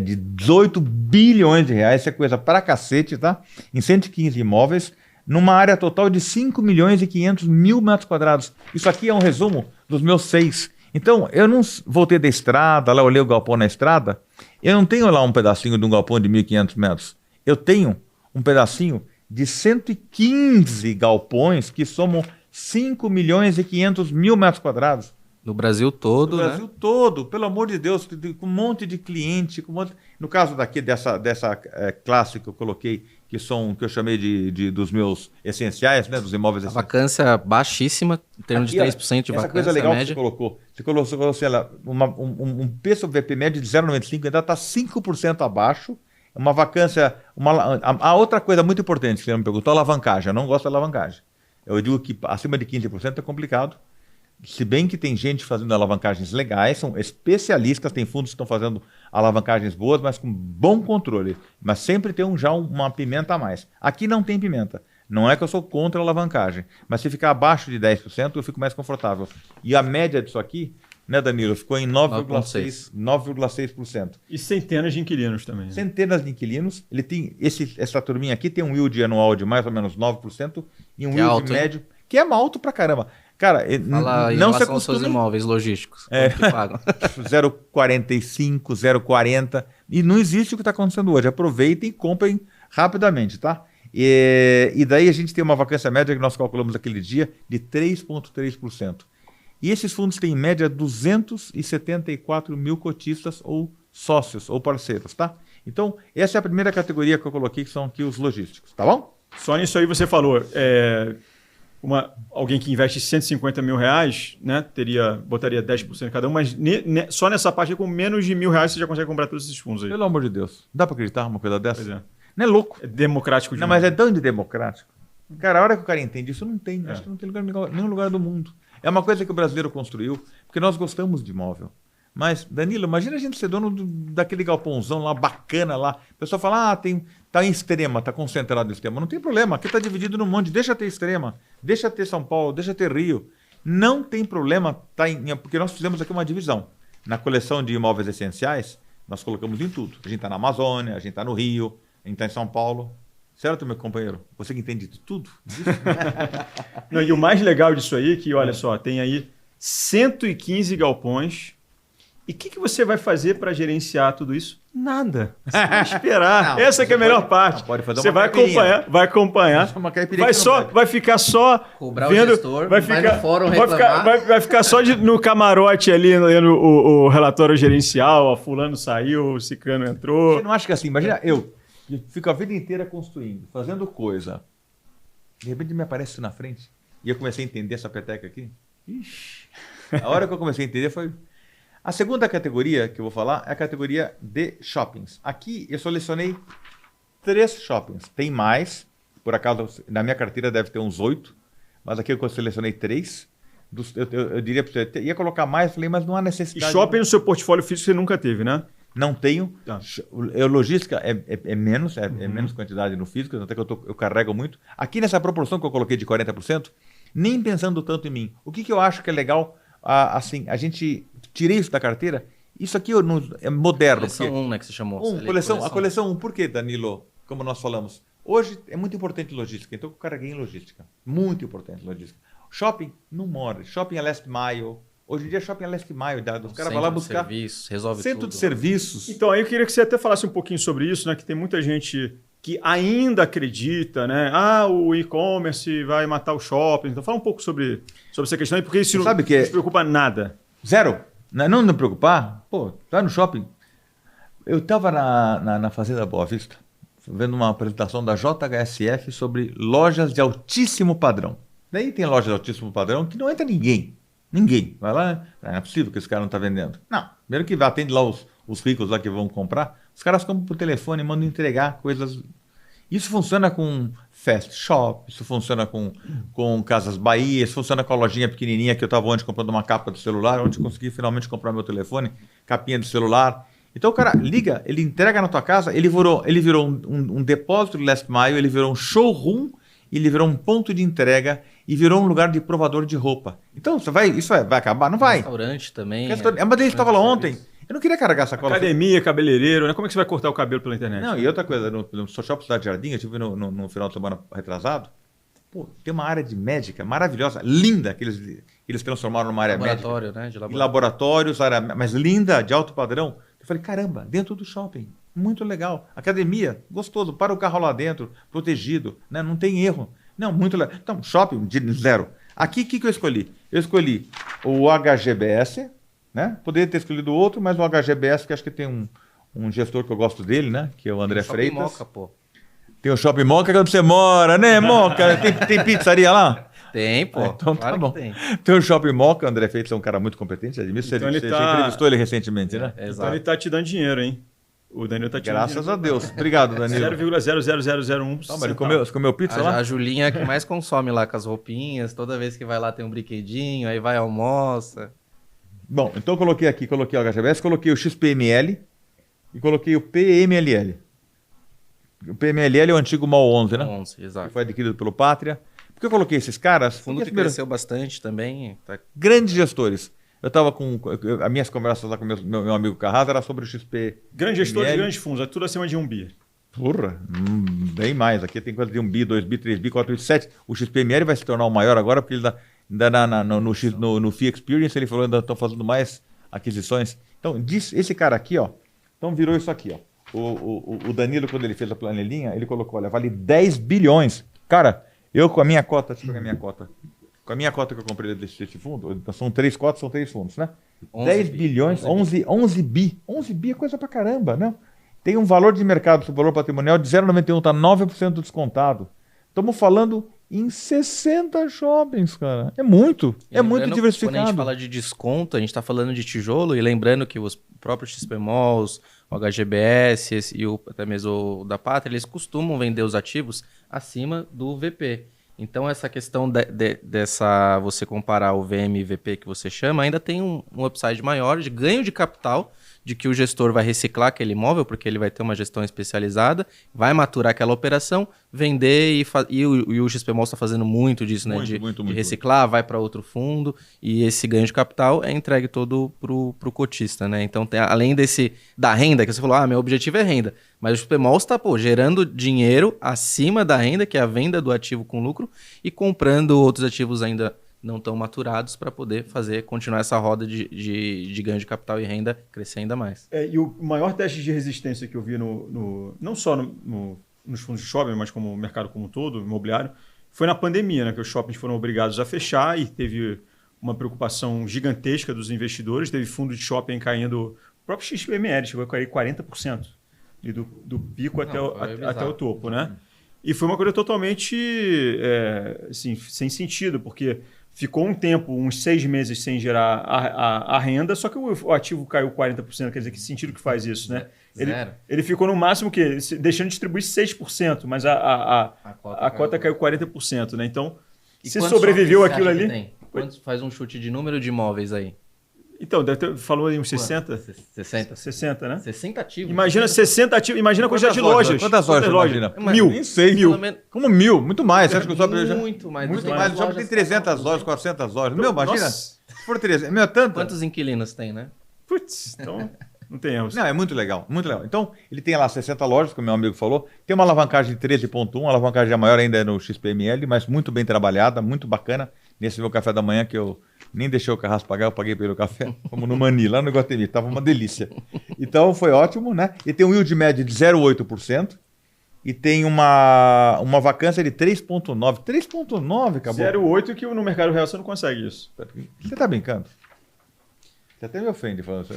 de 18 bilhões de reais. Isso é coisa pra cacete, tá? Em 115 imóveis, numa área total de 5 milhões e 500 mil metros quadrados. Isso aqui é um resumo dos meus 6. Então, eu não voltei da estrada, lá olhei o galpão na estrada, eu não tenho lá um pedacinho de um galpão de 1.500 metros. Eu tenho um pedacinho de 115 galpões que somam 5 milhões e 500 mil metros quadrados. No Brasil todo, No Brasil todo, pelo amor de Deus, com um monte de cliente. No caso daqui, dessa classe que eu coloquei, que eu chamei dos meus essenciais, né, dos imóveis A essenciais. vacância baixíssima, em termos de 3% de Essa vacância coisa legal média. que você colocou. Você colocou assim, um preço VP médio de 0,95, ainda está 5% abaixo. Uma vacância... A outra coisa muito importante que você me perguntou, a alavancagem. Eu não gosto da alavancagem. Eu digo que acima de 15% é complicado. Se bem que tem gente fazendo alavancagens legais, são especialistas, tem fundos que estão fazendo alavancagens boas, mas com bom controle. Mas sempre tem uma pimenta a mais. Aqui não tem pimenta. Não é que eu sou contra a alavancagem, mas se ficar abaixo de 10%, eu fico mais confortável. E a média disso aqui, né, Danilo, ficou em 9,6%. E centenas de inquilinos também. Né? Centenas de inquilinos. Ele tem essa turminha aqui tem um yield anual de mais ou menos 9% e um yield alto, médio, que é alto pra caramba. Cara, Fala em não se relação aos seus acostume... imóveis logísticos. Quanto que pagam? 0,45, 0,40. E não existe o que está acontecendo hoje. Aproveitem e comprem rapidamente, tá? E daí a gente tem uma vacância média que nós calculamos aquele dia de 3,3%. E esses fundos têm em média 274 mil cotistas ou sócios ou parceiros, tá? Então, essa é a primeira categoria que eu coloquei, que são aqui os logísticos, tá bom? Só nisso aí você falou, alguém que investe 150 mil reais, né, botaria 10% cada um, mas só nessa parte com menos de R$1.000 você já consegue comprar todos esses fundos aí. Pelo amor de Deus. Dá para acreditar numa coisa dessa? Pois é. Não é louco? É democrático Não, demais. mas é tão democrático. Cara, a hora que o cara entende isso, não tem. Acho que não tem nenhum lugar do mundo. É uma coisa que o brasileiro construiu, porque nós gostamos de imóvel. Mas, Danilo, imagina a gente ser dono daquele galpãozão lá, bacana lá. O pessoal fala, tá em Extrema, tá concentrado em Extrema. Não tem problema, aqui tá dividido num monte. Deixa ter Extrema, deixa ter São Paulo, deixa ter Rio. Não tem problema, porque nós fizemos aqui uma divisão. Na coleção de imóveis essenciais, nós colocamos em tudo. A gente tá na Amazônia, a gente tá no Rio, a gente tá em São Paulo. Certo, meu companheiro? Você que entende de tudo? Não, e o mais legal disso aí é que, olha só, tem aí 115 galpões. E o que você vai fazer para gerenciar tudo isso? Nada. Você vai esperar. Não, essa que é a melhor parte. Pode fazer você uma vai acompanhar. Uma caipirinha Vai ficar só Cobrar vendo, o gestor, vai no fórum vai ficar só no camarote ali, lendo o relatório gerencial, ó, fulano saiu, o ciclano entrou. Você não acha que assim, imagina eu fico a vida inteira construindo, fazendo coisa. De repente me aparece isso na frente. E eu comecei a entender essa peteca aqui. Ixi. A hora que eu comecei a entender foi... A segunda categoria que eu vou falar é a categoria de shoppings. Aqui eu selecionei 3 shoppings. Tem mais, por acaso na minha carteira deve ter uns 8, mas aqui eu selecionei 3. Eu diria para você, ia colocar mais, falei, mas não há E necessidade. shopping no seu portfólio físico você nunca teve, né? Não tenho. Tá. Logística é menos, é menos quantidade no físico, até que eu carrego muito. Aqui nessa proporção que eu coloquei de 40%, nem pensando tanto em mim. O que eu acho que é legal, assim, a gente tirei isso da carteira, isso aqui é moderno. Coleção 1, né, que você chamou. A coleção 1, por quê, Danilo? Como nós falamos. Hoje é muito importante logística, então eu carreguei em logística. Muito importante logística. Shopping não mora. Shopping é last mile. Hoje em dia, shopping é last mile. Os caras vão lá buscar... Serviços, resolve centro tudo. de serviços. Então, aí eu queria que você até falasse um pouquinho sobre isso, né? Que tem muita gente que ainda acredita, né? O e-commerce vai matar o shopping. Então, fala um pouco sobre essa questão aí, porque isso não se preocupa nada. Zero. Não me preocupar? Pô, tá no shopping. Eu estava na Fazenda Boa Vista, vendo uma apresentação da JHSF sobre lojas de altíssimo padrão. Daí tem lojas de altíssimo padrão que não entra ninguém. Ninguém. Vai lá, não é possível que esse cara não está vendendo. Não. Primeiro que atende lá os ricos lá que vão comprar, os caras compram por telefone e mandam entregar coisas. Isso funciona com fast shop, isso funciona com Casas Bahia, isso funciona com a lojinha pequenininha que eu estava ontem comprando uma capa do celular, onde eu consegui finalmente comprar meu telefone, capinha do celular. Então o cara liga, ele entrega na tua casa, ele virou um depósito de last mile, ele virou um showroom, ele virou um ponto de entrega e virou um lugar de provador de roupa. Então isso vai acabar? Não vai. Restaurante também. Mas ele estava lá ontem. Eu não queria carregar sacola. Academia, cabeleireiro, né? Como é que você vai cortar o cabelo pela internet? Não, e outra coisa, no Shopping Cidade Jardim, eu estive no final de semana retrasado, pô, tem uma área de médica maravilhosa, linda, que eles transformaram numa área médica. Laboratório, né? De laboratórios, área, mas linda, de alto padrão. Eu falei, caramba, dentro do shopping, muito legal. Academia, gostoso, para o carro lá dentro, protegido, né? Não tem erro. Não, muito legal. Então, shopping, zero. Aqui, o que eu escolhi? Eu escolhi o HGBS, né? Poderia ter escolhido outro, mas o HGBS, que acho que tem um gestor que eu gosto dele, né? Que é o André Freitas. Moca, pô. Tem o Shopping Moca, que é onde você mora, né, Moca? Tem pizzaria lá? Tem, pô. Então claro tá bom. Tem o Shopping Moca, o André Freitas é um cara muito competente, admito. Então você entrevistou ele recentemente, né? Então ele tá te dando dinheiro, hein? O Danilo tá te dando Graças a Deus. Obrigado, Danilo. 0,00001%. Não, mas ele comeu pizza lá? A Julinha é que mais consome lá com as roupinhas. Toda vez que vai lá tem um brinquedinho, aí vai almoça. Bom, então eu coloquei o HGBS, coloquei o XPML e coloquei o PMLL. O PMLL é o antigo MOL 11, né? 11, exato. Que foi adquirido pelo Pátria. Por que eu coloquei esses caras? O fundo que cresceu bastante também. Tá... Grandes gestores. Eu estava com... As minhas conversas lá com meu amigo Carrasa era sobre o XP. Grandes gestores de grandes fundos, é tudo acima de 1 bi. Porra, bem mais. Aqui tem coisa de 1 bi, 2 bi, 3 bi, 4 bi, 7. O XPML vai se tornar o maior agora, porque ele ainda no Fee Experience ele falou ainda estão fazendo mais aquisições. Então, esse cara aqui, ó, então virou isso aqui, ó. O Danilo, quando ele fez a planilhinha, ele colocou, olha, vale 10 bilhões. Cara, eu com a minha cota, deixa eu pegar a minha cota. Com a minha cota que eu comprei desse fundo, são 3 cotas, são 3 fundos, né? 10 bilhões, 11 bi. 11 bi é coisa pra caramba, né? Tem um valor de mercado, o valor patrimonial de 0,91, está 9% descontado. Estamos falando em 60 shoppings, cara. É muito diversificado. Quando a gente fala de desconto, a gente está falando de tijolo, e lembrando que os próprios XP Malls, o HGBS e até mesmo o da Pátria, eles costumam vender os ativos acima do VP. Então, essa questão dessa você comparar o VM e VP que você chama, ainda tem um upside maior de ganho de capital, de que o gestor vai reciclar aquele imóvel, porque ele vai ter uma gestão especializada, vai maturar aquela operação, vender e o XP Malls está fazendo muito disso, né? De reciclar, vai para outro fundo, e esse ganho de capital é entregue todo pro cotista, né? Então, além da renda, que você falou, meu objetivo é renda, mas o XP Malls está gerando dinheiro acima da renda, que é a venda do ativo com lucro, e comprando outros ativos ainda não tão maturados para poder continuar essa roda de ganho de capital e renda crescer ainda mais. E o maior teste de resistência que eu vi não só nos fundos de shopping, mas como o mercado como um todo, imobiliário, foi na pandemia, né, que os shoppings foram obrigados a fechar e teve uma preocupação gigantesca dos investidores, teve fundo de shopping caindo, o próprio XPML chegou a cair 40% do pico até o topo, né? E foi uma coisa totalmente assim, sem sentido, porque ficou um tempo, uns 6 meses sem gerar a renda, só que o ativo caiu 40%, quer dizer, que sentido que faz isso, né? Ele ficou no máximo que deixando de distribuir 6%, mas a cota caiu 40%, né? Então, se sobreviveu aquilo ali... Quantos faz um chute de número de imóveis aí? Então, falou aí uns 60? 60, né? 60 ativos. Imagina 60 ativos, imagina a quantidade de lojas. Quantas lojas imagina? 1.000. Nem sei. Como 1.000? Muito mais. Você acha que o shopping muito mais. Muito mais. O shopping tem 300 lojas, 400 lojas. Meu, imagina. Se for 300. É tanto. Quantos inquilinos tem, né? Putz, então não tem erros. Não, é muito legal, muito legal. Então, ele tem lá 60 lojas, como meu amigo falou. Tem uma alavancagem de 13,1, a alavancagem maior ainda é no XPML, mas muito bem trabalhada, muito bacana. Nesse meu café da manhã que eu nem deixei o Carrasco pagar, eu paguei pelo café, como no Mani, lá no Iguatemi, tava uma delícia. Então foi ótimo, né? E tem um yield médio de 0,8% e tem uma vacância de 3,9%. 3,9%, acabou. 0,8% que no mercado real você não consegue isso. Você tá brincando? Você até me ofende falando isso.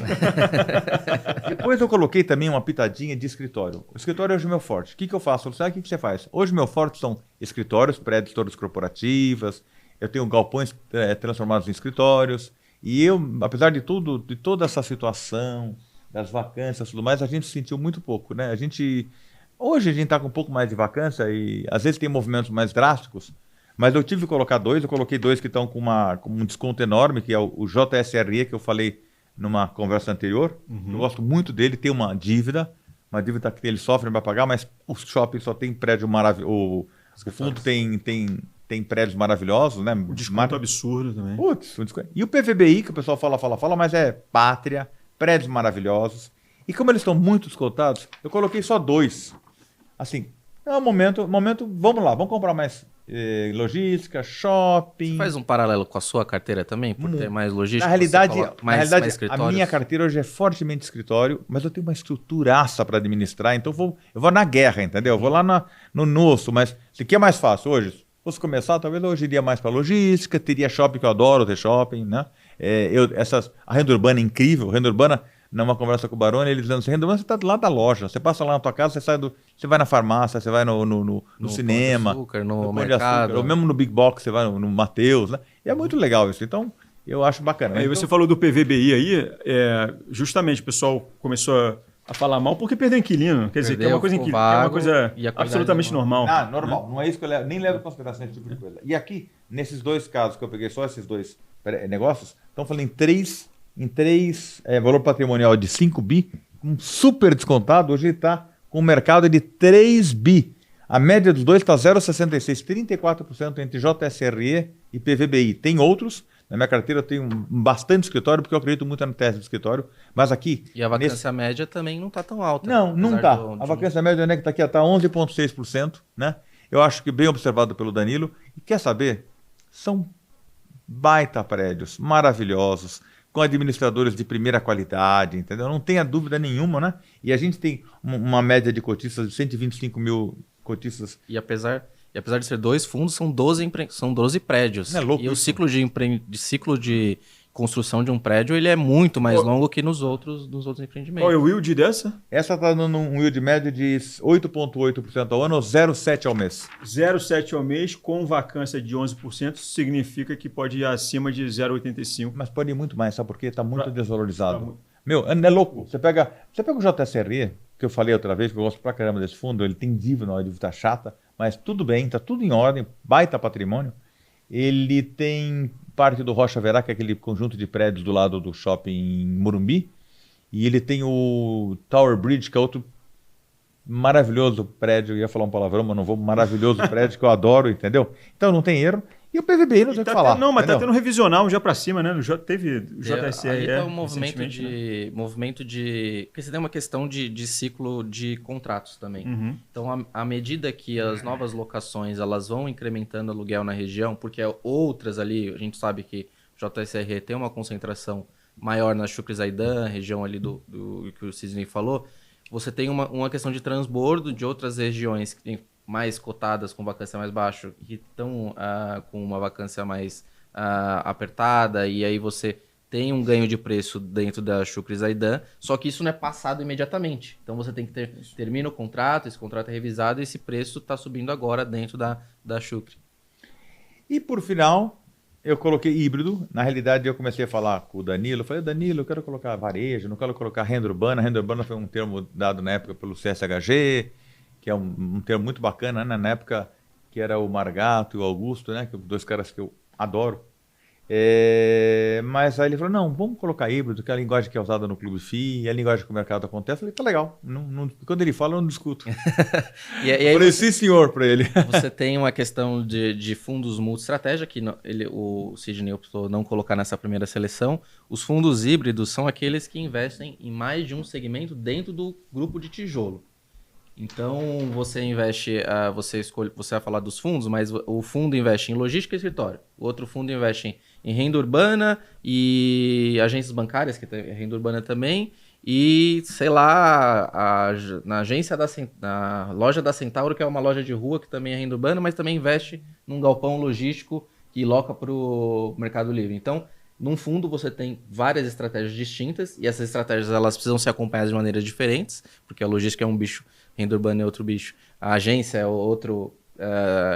Depois eu coloquei também uma pitadinha de escritório. O escritório é hoje o meu forte. O que eu faço? Sabe o que você faz? Hoje o meu forte são escritórios, prédios todas corporativas. Eu tenho galpões transformados em escritórios. E eu, apesar de tudo, de toda essa situação, das vacâncias e tudo mais, a gente sentiu muito pouco, né? Hoje a gente está com um pouco mais de vacância e às vezes tem movimentos mais drásticos, mas eu tive que colocar dois. Eu coloquei dois que estão com um desconto enorme, que é o JSRE, que eu falei numa conversa anterior. Eu gosto muito dele, tem uma dívida que ele sofre para pagar, mas o shopping só tem prédio maravilhoso. O fundo tem prédios maravilhosos, né? O desconto absurdo também. Putz, e o PVBI, que o pessoal fala, mas é pátria, prédios maravilhosos. E como eles estão muito descontados, eu coloquei só dois. Assim, é um momento, vamos lá, vamos comprar mais logística, shopping. Você faz um paralelo com a sua carteira também, por ter mais logística? Na realidade, mais a minha carteira hoje é fortemente escritório, mas eu tenho uma estruturaça para administrar, então eu vou na guerra, entendeu? Eu vou lá no osso, mas o que é mais fácil hoje? Se fosse começar, talvez eu hoje iria mais para logística, teria shopping, que eu adoro ter shopping, né? A renda urbana é incrível, a renda urbana, numa conversa com o Baroni, ele dizendo assim, renda urbana, você está do lado da loja, você passa lá na tua casa, você vai na farmácia, você vai no cinema, Pão de Açúcar, no Pão de mercado. Açúcar, ou mesmo no Big Box, você vai no Mateus, né? E é muito legal isso, então eu acho bacana. Aí então, você falou do PVBI aí, justamente o pessoal começou a falar mal porque perdeu inquilino. Quer dizer, que é uma coisa absolutamente normal. Normal, não é isso que eu nem levo em consideração esse tipo de coisa. E aqui, nesses dois casos que eu peguei, só esses dois negócios, estão falando em três valor patrimonial de 5 bi, um super descontado, hoje ele está com o mercado de 3 bi. A média dos dois está 0,66, 34% entre JSRE e PVBI. Tem outros, na minha carteira eu tenho bastante escritório, porque eu acredito muito na tese do escritório, mas aqui... E a vacância média também não está tão alta. Não está. A vacância média está aqui, está 11,6%, né? Eu acho que bem observado pelo Danilo. E quer saber? São baita prédios, maravilhosos, com administradores de primeira qualidade, entendeu? Não tenha dúvida nenhuma, né? E a gente tem uma média de cotistas de 125 mil cotistas. E apesar de ser dois fundos, são 12 prédios. É louco e o isso. ciclo de construção de um prédio ele é muito mais longo que nos outros empreendimentos. Qual é o yield dessa? Essa está num yield médio de 8,8% ao ano ou 0,7% ao mês. 0,7 ao mês com vacância de 11% significa que pode ir acima de 0,85. Mas pode ir muito mais, sabe por quê? Está muito desvalorizado. Meu, é louco. Você pega o JSRE, que eu falei outra vez, que eu gosto pra caramba desse fundo, ele tem dívida, a dívida tá chata, mas tudo bem, está tudo em ordem, baita patrimônio. Ele tem parte do Rocha Verá, que é aquele conjunto de prédios do lado do shopping em Morumbi, e ele tem o Tower Bridge, que é outro maravilhoso prédio, eu ia falar um palavrão, mas não vou, maravilhoso prédio que eu adoro, entendeu? Então não tem erro. E o PVBI não tem o que falar. Não, mas está tendo revisional já para cima, né? Teve o JSRE. Aí está um movimento de... Porque você tem uma questão de ciclo de contratos também. Uhum. Então, à medida que as novas locações elas vão incrementando aluguel na região, porque outras ali, a gente sabe que o JSRE tem uma concentração maior na Chucre Zaidan, região ali do que o Cisney falou, você tem uma questão de transbordo de outras regiões que tem mais cotadas com vacância mais baixa, que estão com uma vacância mais apertada, e aí você tem um ganho de preço dentro da Chucre Zaidan, só que isso não é passado imediatamente. Então você tem que termina o contrato, esse contrato é revisado e esse preço está subindo agora dentro da Chucre. E por final, eu coloquei híbrido. Na realidade, eu comecei a falar com o Danilo. Eu falei, Danilo, eu quero colocar varejo, não quero colocar renda urbana. Renda urbana foi um termo dado na época pelo CSHG, que é um termo muito bacana, né? Na época que era o Margato e o Augusto, né? Dois caras que eu adoro. Mas aí ele falou, não, vamos colocar híbrido, que é a linguagem que é usada no Clube FI, é a linguagem que o mercado acontece. Eu falei, tá legal. Quando ele fala, eu não discuto. Eu falei, sim, senhor, para ele. Você tem uma questão de fundos multi-estratégia, que o Sidney optou não colocar nessa primeira seleção. Os fundos híbridos são aqueles que investem em mais de um segmento dentro do grupo de tijolo. Então, você investe, você vai falar dos fundos, mas o fundo investe em logística e escritório. O outro fundo investe em renda urbana e agências bancárias, que é renda urbana também. E, sei lá, na loja da Centauro, que é uma loja de rua, que também é renda urbana, mas também investe num galpão logístico que loca para o Mercado Livre. Então, Num fundo você tem várias estratégias distintas e essas estratégias elas precisam ser acompanhadas de maneiras diferentes, porque a logística é um bicho, renda urbana é outro bicho, a agência é outro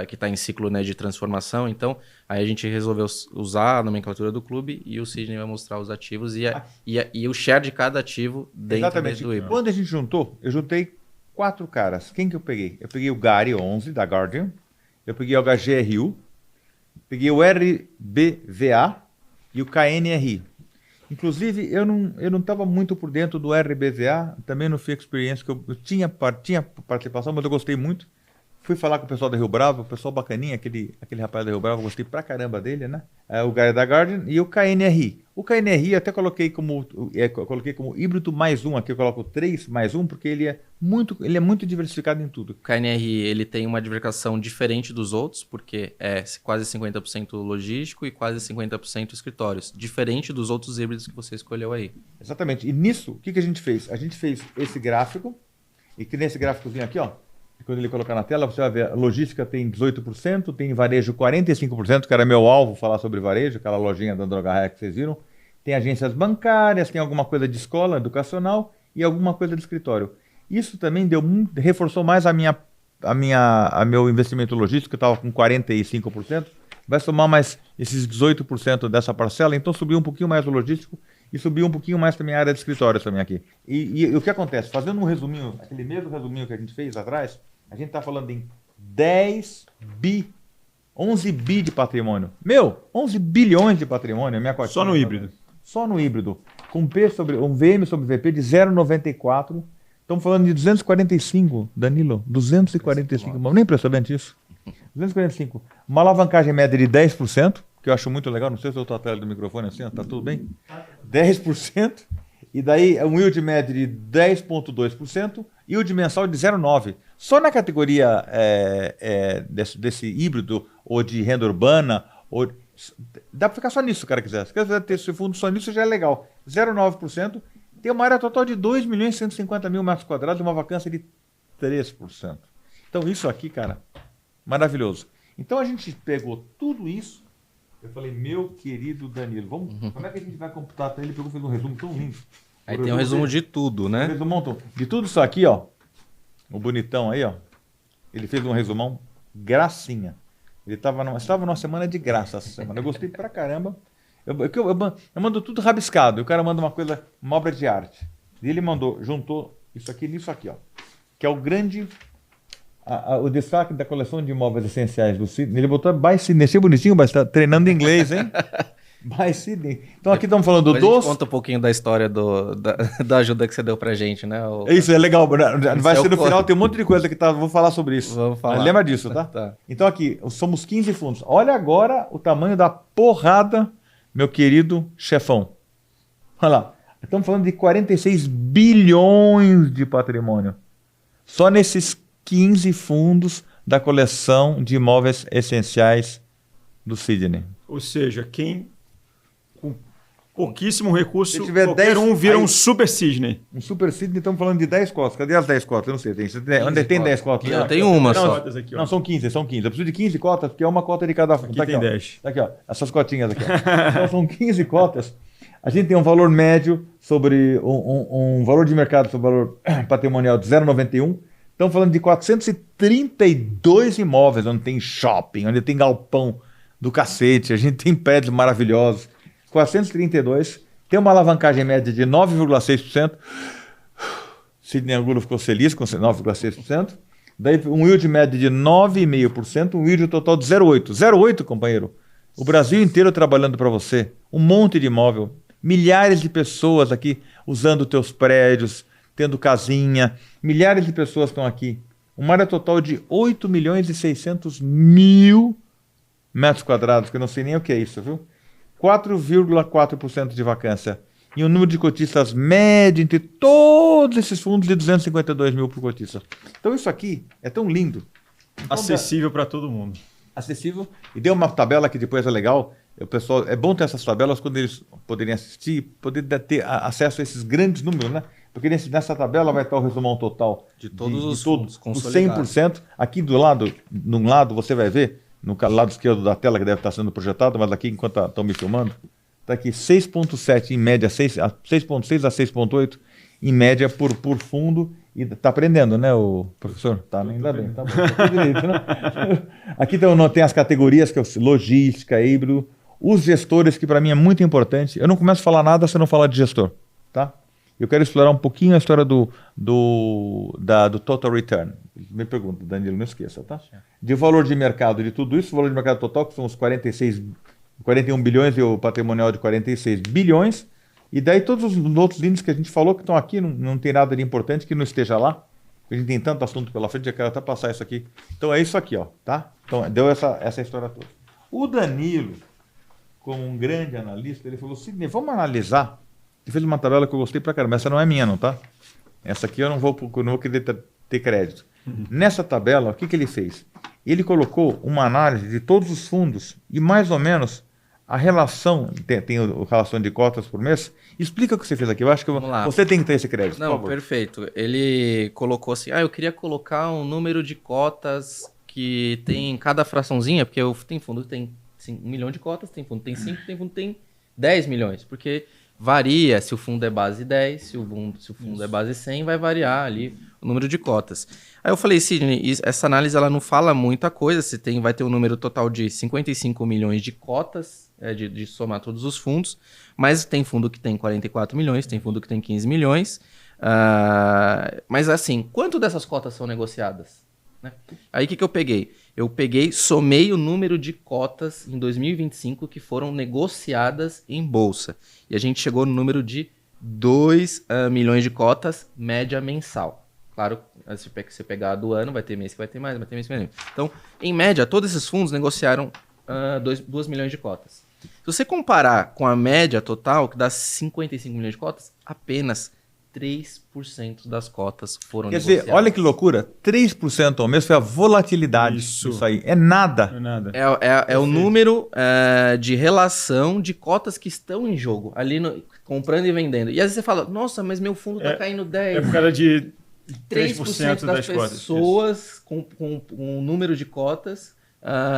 que está em ciclo, né, de transformação. Então, aí a gente resolveu usar a nomenclatura do clube e o Sidney vai mostrar os ativos e o share de cada ativo dentro do híbrido. Quando a gente juntou, eu juntei 4 caras. Quem que eu peguei? Eu peguei o Gary 11 da Guardian, eu peguei o HGRU, peguei o RBVA e o KNRI. Inclusive, eu não estava muito por dentro do RBVA, também no Free Experience, que eu tinha participação, mas eu gostei muito. Fui falar com o pessoal da Rio Bravo, o pessoal bacaninha, aquele rapaz da Rio Bravo, gostei pra caramba dele, né? O Gary da Guardian e o KNRI. O KNRI eu até coloquei como híbrido mais um, aqui eu coloco 3 mais um, porque ele é muito diversificado em tudo. O KNRI ele tem uma diversificação diferente dos outros, porque é quase 50% logístico e quase 50% escritórios, diferente dos outros híbridos que você escolheu aí. Exatamente. E nisso, o que a gente fez? A gente fez esse gráfico, e que nesse gráficozinho aqui, ó, quando ele colocar na tela, você vai ver, a logística tem 18%, tem varejo 45%, que era meu alvo falar sobre varejo, aquela lojinha da Droga Raia que vocês viram. Tem agências bancárias, tem alguma coisa de escola, educacional e alguma coisa de escritório. Isso também reforçou mais a meu investimento logístico, que estava com 45%, vai somar mais esses 18% dessa parcela, então subiu um pouquinho mais o logístico e subiu um pouquinho mais também a área de escritório também aqui. E o que acontece? Fazendo um resuminho, aquele mesmo resuminho que a gente fez atrás, a gente está falando em 11 bi de patrimônio. 11 bilhões de patrimônio, minha cotinha. Só no híbrido. Só no híbrido. Com um VM sobre VP de 0,94. Estamos falando de 245, Danilo. 245. Não é impressionante isso? 245. Uma alavancagem média de 10%, que eu acho muito legal. Não sei se eu estou atrás do microfone assim, está tudo bem? 10%. E daí um yield médio de 10,2%, yield mensal de 0,9%. Só na categoria desse híbrido, ou de renda urbana, dá para ficar só nisso, se o cara quiser. Se quiser ter esse fundo só nisso, já é legal. 0,9%, tem uma área total de 2.150.000 metros quadrados e uma vacância de 3%. Então isso aqui, cara, maravilhoso. Então a gente pegou tudo isso, eu falei, meu querido Danilo, como é que a gente vai computar? Ele pegou e fez um resumo tão lindo. Aí tem um resumo de tudo, né? Resumo de tudo isso aqui, ó. O bonitão aí, ó. Ele fez um resumão gracinha. Ele estava numa semana de graça essa semana. Eu gostei pra caramba. Eu mando tudo rabiscado. O cara manda uma obra de arte. E ele juntou isso aqui nisso aqui, ó. Que é o grande... o destaque da coleção de imóveis essenciais do Sidney. Ele botou By Sidney. Achei bonitinho, mas está treinando inglês, hein? By Sidney. Então aqui estamos falando dos... Conta um pouquinho da história da ajuda que você deu pra gente, né? Isso, é legal. Vai ser no final, tem um monte de coisa que vou falar sobre isso. Vamos falar. Lembra disso, tá? Tá. Então aqui, somos 15 fundos. Olha agora o tamanho da porrada, meu querido chefão. Olha lá. Estamos falando de 46 bilhões de patrimônio. Só nesses 15 fundos da coleção de imóveis essenciais do Sidney. Ou seja, quem com pouquíssimo recurso, se tiver qualquer 10, um vira aí, um super Sidney. Um super Sidney, estamos falando de 10 cotas. Cadê as 10 cotas? Eu não sei. Onde tem 10 cotas? Eu tenho uma só. Aqui, não, são 15. Eu preciso de 15 cotas, porque é uma cota de cada fundo. Aqui tem 10. Aqui, ó. Essas cotinhas aqui. Ó. Então são 15 cotas. A gente tem um valor médio sobre um valor de mercado sobre o valor patrimonial de 0,91. Estamos falando de 432 imóveis, onde tem shopping, onde tem galpão do cacete, a gente tem prédios maravilhosos. 432, tem uma alavancagem média de 9,6%. Sidney Angulo ficou feliz com 9,6%. Daí um yield médio de 9,5%, um yield total de 0,8%. 0,8%, companheiro. O Brasil inteiro trabalhando para você. Um monte de imóvel. Milhares de pessoas aqui usando teus prédios, tendo casinha, milhares de pessoas estão aqui. Uma área total de 8.600.000 metros quadrados, que eu não sei nem o que é isso, viu? 4,4% de vacância. E um número de cotistas médio entre todos esses fundos de 252 mil por cotista. Então isso aqui é tão lindo. Então, acessível para todo mundo. Acessível. E deu uma tabela que depois é legal. O pessoal, é bom ter essas tabelas quando eles poderem assistir, poder ter acesso a esses grandes números, né? Porque nessa tabela vai estar o resumão total de todos os fundos, os 100%. Aqui num lado você vai ver, no lado esquerdo da tela que deve estar sendo projetado, mas aqui enquanto estão me filmando, está aqui 6,7 em média, 6,6 a 6,8 em média por fundo. E está aprendendo, né, o professor? Tá, ainda bem. Tá bom, tá direito, né? Aqui tem as categorias, que é logística, híbrido, os gestores, que para mim é muito importante. Eu não começo a falar nada se eu não falar de gestor, tá? Eu quero explorar um pouquinho a história do total return. Me pergunta, Danilo, não esqueça, tá? De valor de mercado de tudo isso, o valor de mercado total, que são os 41 bilhões e o patrimonial de 46 bilhões. E daí todos os outros índices que a gente falou que estão aqui, não tem nada de importante que não esteja lá. A gente tem tanto assunto pela frente, eu quero até passar isso aqui. Então é isso aqui, ó, tá? Então deu essa história toda. O Danilo, como um grande analista, ele falou, Sidney, vamos analisar. Ele fez uma tabela que eu gostei pra caramba. Essa não é minha, não, tá? Essa aqui eu não vou querer ter crédito. Nessa tabela, o que ele fez? Ele colocou uma análise de todos os fundos e mais ou menos a relação, tem a relação de cotas por mês. Explica o que você fez aqui. Eu acho que você tem que ter esse crédito. Não, perfeito. Ele colocou assim, eu queria colocar um número de cotas que tem em cada fraçãozinha, porque tem fundo que tem 1 milhão de cotas, tem fundo que tem 5, tem fundo que tem 10 milhões, porque varia se o fundo é base 10, se o fundo é base 100, vai variar ali o número de cotas. Aí eu falei, Sidney, essa análise ela não fala muita coisa, vai ter um número total de 55 milhões de cotas, de somar todos os fundos, mas tem fundo que tem 44 milhões, tem fundo que tem 15 milhões, mas assim, quanto dessas cotas são negociadas? Né? Aí o que eu peguei? Eu somei o número de cotas em 2025 que foram negociadas em bolsa. E a gente chegou no número de 2 milhões de cotas, média mensal. Claro, se você pegar do ano, vai ter mês que vai ter mais, vai ter mês que vai ter menos. Então, em média, todos esses fundos negociaram 2 milhões de cotas. Se você comparar com a média total, que dá 55 milhões de cotas, apenas 3% das cotas foram negociadas. Quer dizer, olha que loucura, 3% ao mês foi a volatilidade disso aí. É nada. É nada. É o número de relação de cotas que estão em jogo, ali comprando e vendendo. E às vezes você fala, nossa, mas meu fundo está caindo 10%. É por causa de 3% das pessoas com um número de cotas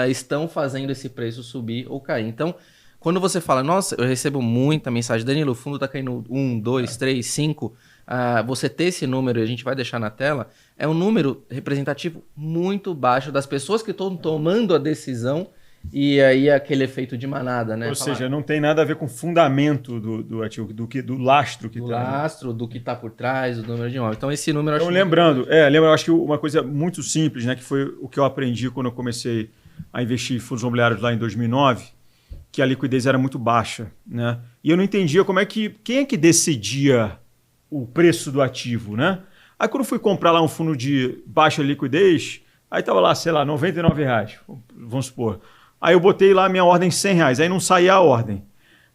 estão fazendo esse preço subir ou cair. Então, quando você fala, nossa, eu recebo muita mensagem, Danilo, o fundo está caindo 1, 2, 3, 5, você ter esse número, a gente vai deixar na tela, é um número representativo muito baixo das pessoas que estão tomando a decisão e aí aquele efeito de manada, né? Ou seja, não tem nada a ver com o fundamento do ativo, do lastro que do tá. Lastro, do que está por trás, do número de imóvel. Então esse número... Então, eu acho que uma coisa muito simples, né, que foi o que eu aprendi quando eu comecei a investir em fundos imobiliários lá em 2009, que a liquidez era muito baixa, né? E eu não entendia quem é que decidia o preço do ativo, né? Aí quando eu fui comprar lá um fundo de baixa liquidez, aí estava lá, sei lá, R$99, vamos supor. Aí eu botei lá a minha ordem R$100, aí não saía a ordem.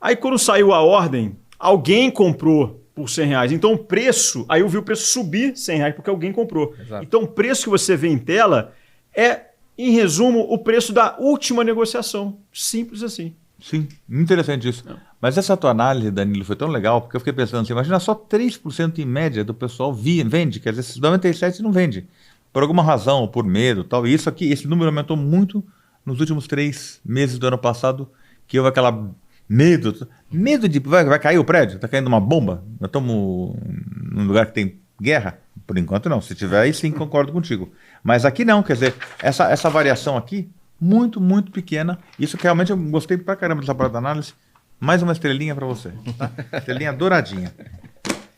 Aí quando saiu a ordem, alguém comprou por R$100. Então o preço, aí eu vi o preço subir R$100 porque alguém comprou. Exato. Então o preço que você vê em tela é, em resumo, o preço da última negociação. Simples assim. Sim, muito interessante isso. Mas essa tua análise, Danilo, foi tão legal, porque eu fiquei pensando assim, imagina só 3% em média do pessoal vende, quer dizer, esses 97% não vende. Por alguma razão, por medo, tal. E isso aqui, esse número aumentou muito nos últimos 3 meses do ano passado, que houve aquela medo de vai cair o prédio, está caindo uma bomba, nós estamos num lugar que tem guerra. Por enquanto não, se tiver aí sim concordo contigo. Mas aqui não, quer dizer, essa variação aqui, muito, muito pequena. Isso que realmente eu gostei pra caramba dessa parte da análise. Mais uma estrelinha para você, tá? Estrelinha douradinha.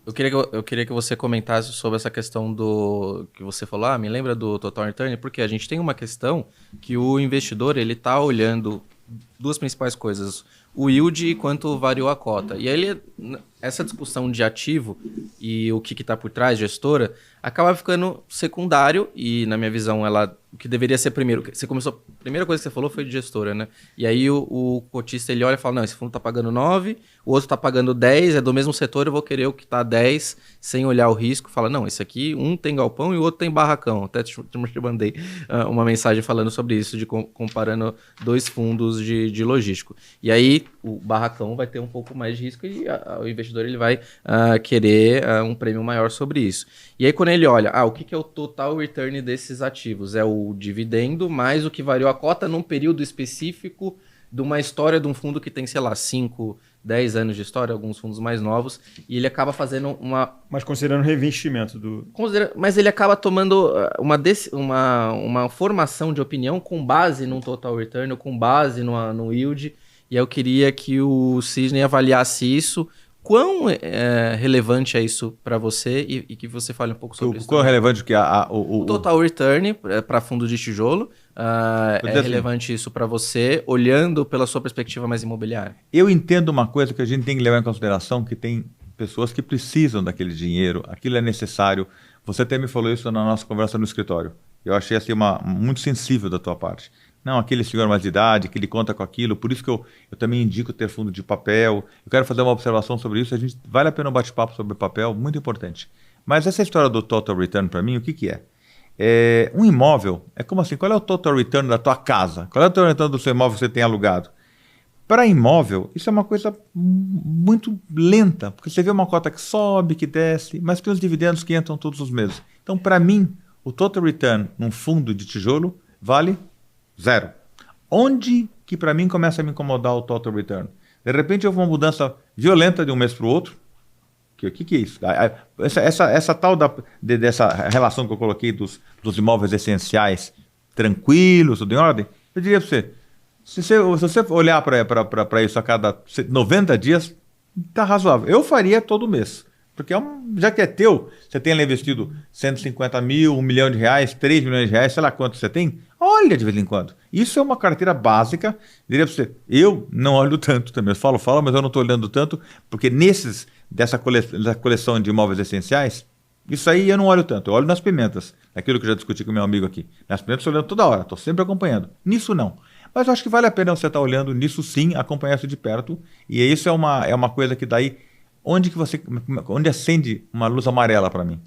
Eu queria que você comentasse sobre essa questão do que você falou, me lembra do Total Return, porque a gente tem uma questão que o investidor ele está olhando 2 principais coisas, o yield e quanto variou a cota. E aí essa discussão de ativo e o que está por trás, gestora, acaba ficando secundário e, na minha visão, o que deveria ser primeiro. A primeira coisa que você falou foi de gestora, né? E aí o cotista ele olha e fala, não, esse fundo está pagando 9, o outro está pagando 10, é do mesmo setor, eu vou querer o que está 10, sem olhar o risco. Fala, não, esse aqui, um tem galpão e o outro tem barracão. Até te mandei uma mensagem falando sobre isso, comparando 2 fundos de logístico. E aí o barracão vai ter um pouco mais de risco e o investidor ele vai querer um prêmio maior sobre isso. E aí quando ele olha, o que é o total return desses ativos? É o dividendo mais o que variou a cota num período específico de uma história de um fundo que tem, sei lá, 5, 10 anos de história, alguns fundos mais novos, e ele acaba fazendo uma... Mas considerando o reinvestimento do... Mas ele acaba tomando uma formação de opinião com base num total return, ou com base no yield, e eu queria que o Cisne avaliasse isso. Quão relevante é isso para você e que você fale um pouco sobre isso? Quão relevante que o total return para fundo de tijolo é relevante isso para você, olhando pela sua perspectiva mais imobiliária? Eu entendo uma coisa que a gente tem que levar em consideração, que tem pessoas que precisam daquele dinheiro, aquilo é necessário. Você até me falou isso na nossa conversa no escritório. Eu achei assim muito sensível da tua parte. Não, aquele senhor mais de idade, que ele conta com aquilo, por isso que eu também indico ter fundo de papel. Eu quero fazer uma observação sobre isso, vale a pena um bate-papo sobre papel, muito importante. Mas essa história do total return para mim, o que é? Um imóvel, é como assim, qual é o total return da tua casa? Qual é o total return do seu imóvel que você tem alugado? Para imóvel, isso é uma coisa muito lenta, porque você vê uma cota que sobe, que desce, mas tem os dividendos que entram todos os meses. Então, para mim, o total return num fundo de tijolo vale 0. Onde que para mim começa a me incomodar o total return? De repente houve uma mudança violenta de um mês para o outro. O que é isso? Essa tal dessa relação que eu coloquei dos imóveis essenciais, tranquilos, tudo em ordem, eu diria para você, se você olhar para isso a cada 90 dias, está razoável. Eu faria todo mês. Porque já que é teu, você tem lá investido 150 mil, 1 milhão de reais, 3 milhões de reais, sei lá quanto você tem, olha de vez em quando. Isso é uma carteira básica, diria para você, eu não olho tanto também, eu falo, mas eu não estou olhando tanto, porque dessa coleção de imóveis essenciais, isso aí eu não olho tanto, eu olho nas pimentas, aquilo que eu já discuti com meu amigo aqui. Nas pimentas eu estou olhando toda hora, estou sempre acompanhando. Nisso não. Mas eu acho que vale a pena você estar olhando nisso sim, acompanhar isso de perto, e isso é uma coisa que daí... Onde acende uma luz amarela para mim?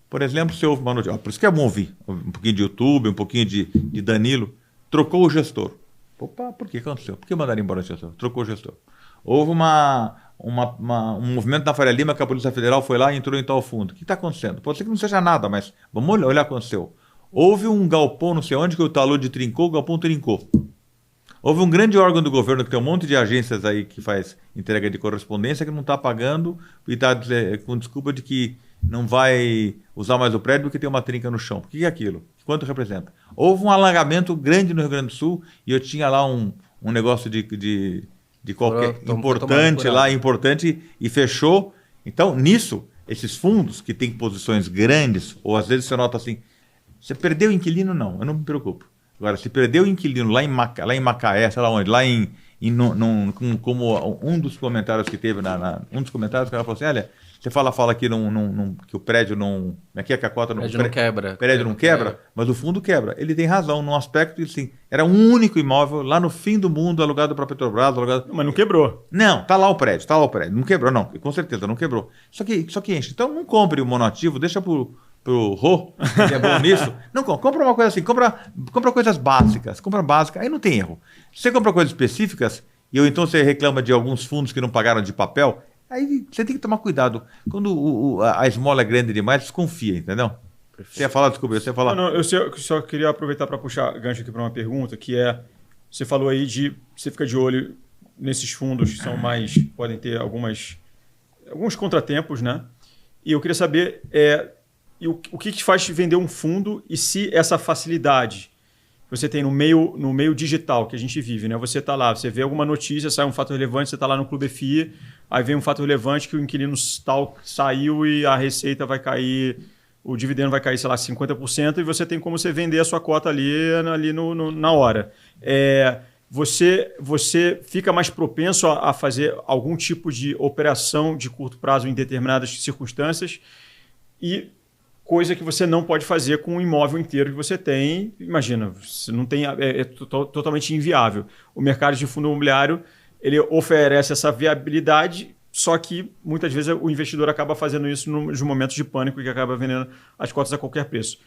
Por exemplo, se houve uma notícia, por isso que é bom ouvir um pouquinho de YouTube, um pouquinho de Danilo, trocou o gestor. Opa, por que aconteceu? Por que mandaram embora o gestor? Trocou o gestor. Houve um movimento na Faria Lima que a Polícia Federal foi lá e entrou em tal fundo. O que está acontecendo? Pode ser que não seja nada, mas vamos olhar o que aconteceu. Houve um galpão, não sei onde, que o talude trincou, o galpão trincou. Houve um grande órgão do governo que tem um monte de agências aí que faz entrega de correspondência que não está pagando e está com desculpa de que não vai usar mais o prédio porque tem uma trinca no chão. O que é aquilo? Quanto representa? Houve um alagamento grande no Rio Grande do Sul e eu tinha lá um negócio de qualquer importante e fechou. Então, nisso, esses fundos que têm posições grandes, ou às vezes você nota assim, você perdeu o inquilino? Não, eu não me preocupo. Agora, se perdeu o inquilino lá em Macaé, sei lá onde, como um dos comentários que teve, um dos comentários que ela falou assim, olha, você fala aqui que o prédio não... Aqui é que a cota não... O prédio não quebra. O prédio não quebra, mas o fundo quebra. Ele tem razão, num aspecto de assim, era um único imóvel lá no fim do mundo, alugado para a Petrobras, Mas não quebrou. Não, tá lá o prédio. Não quebrou, não. Com certeza, não quebrou. Só que enche. Então não compre o monoativo, deixa pro Rô, que é bom nisso. Não, compra uma coisa assim, compra coisas básicas, compra básica, aí não tem erro. Se você compra coisas específicas, ou então você reclama de alguns fundos que não pagaram de papel, aí você tem que tomar cuidado. Quando a esmola é grande demais, desconfia, entendeu? Perfeito. Você ia falar, desculpa, você ia falar. Não, eu só queria aproveitar para puxar gancho aqui para uma pergunta, que é, você falou aí você fica de olho nesses fundos que são podem ter alguns contratempos, né? E eu queria saber... E o que te faz vender um fundo e se essa facilidade que você tem no meio digital que a gente vive, né? Você está lá, você vê alguma notícia, sai um fato relevante, você está lá no Clube FI, aí vem um fato relevante que o inquilino tal saiu e a receita vai cair, o dividendo vai cair, sei lá, 50%, e você tem como você vender a sua cota ali na hora. Você fica mais propenso a fazer algum tipo de operação de curto prazo em determinadas circunstâncias e coisa que você não pode fazer com o imóvel inteiro que você tem. Imagina, você não tem, totalmente inviável. O mercado de fundo imobiliário ele oferece essa viabilidade, só que muitas vezes o investidor acaba fazendo isso nos momentos de pânico e que acaba vendendo as cotas a qualquer preço.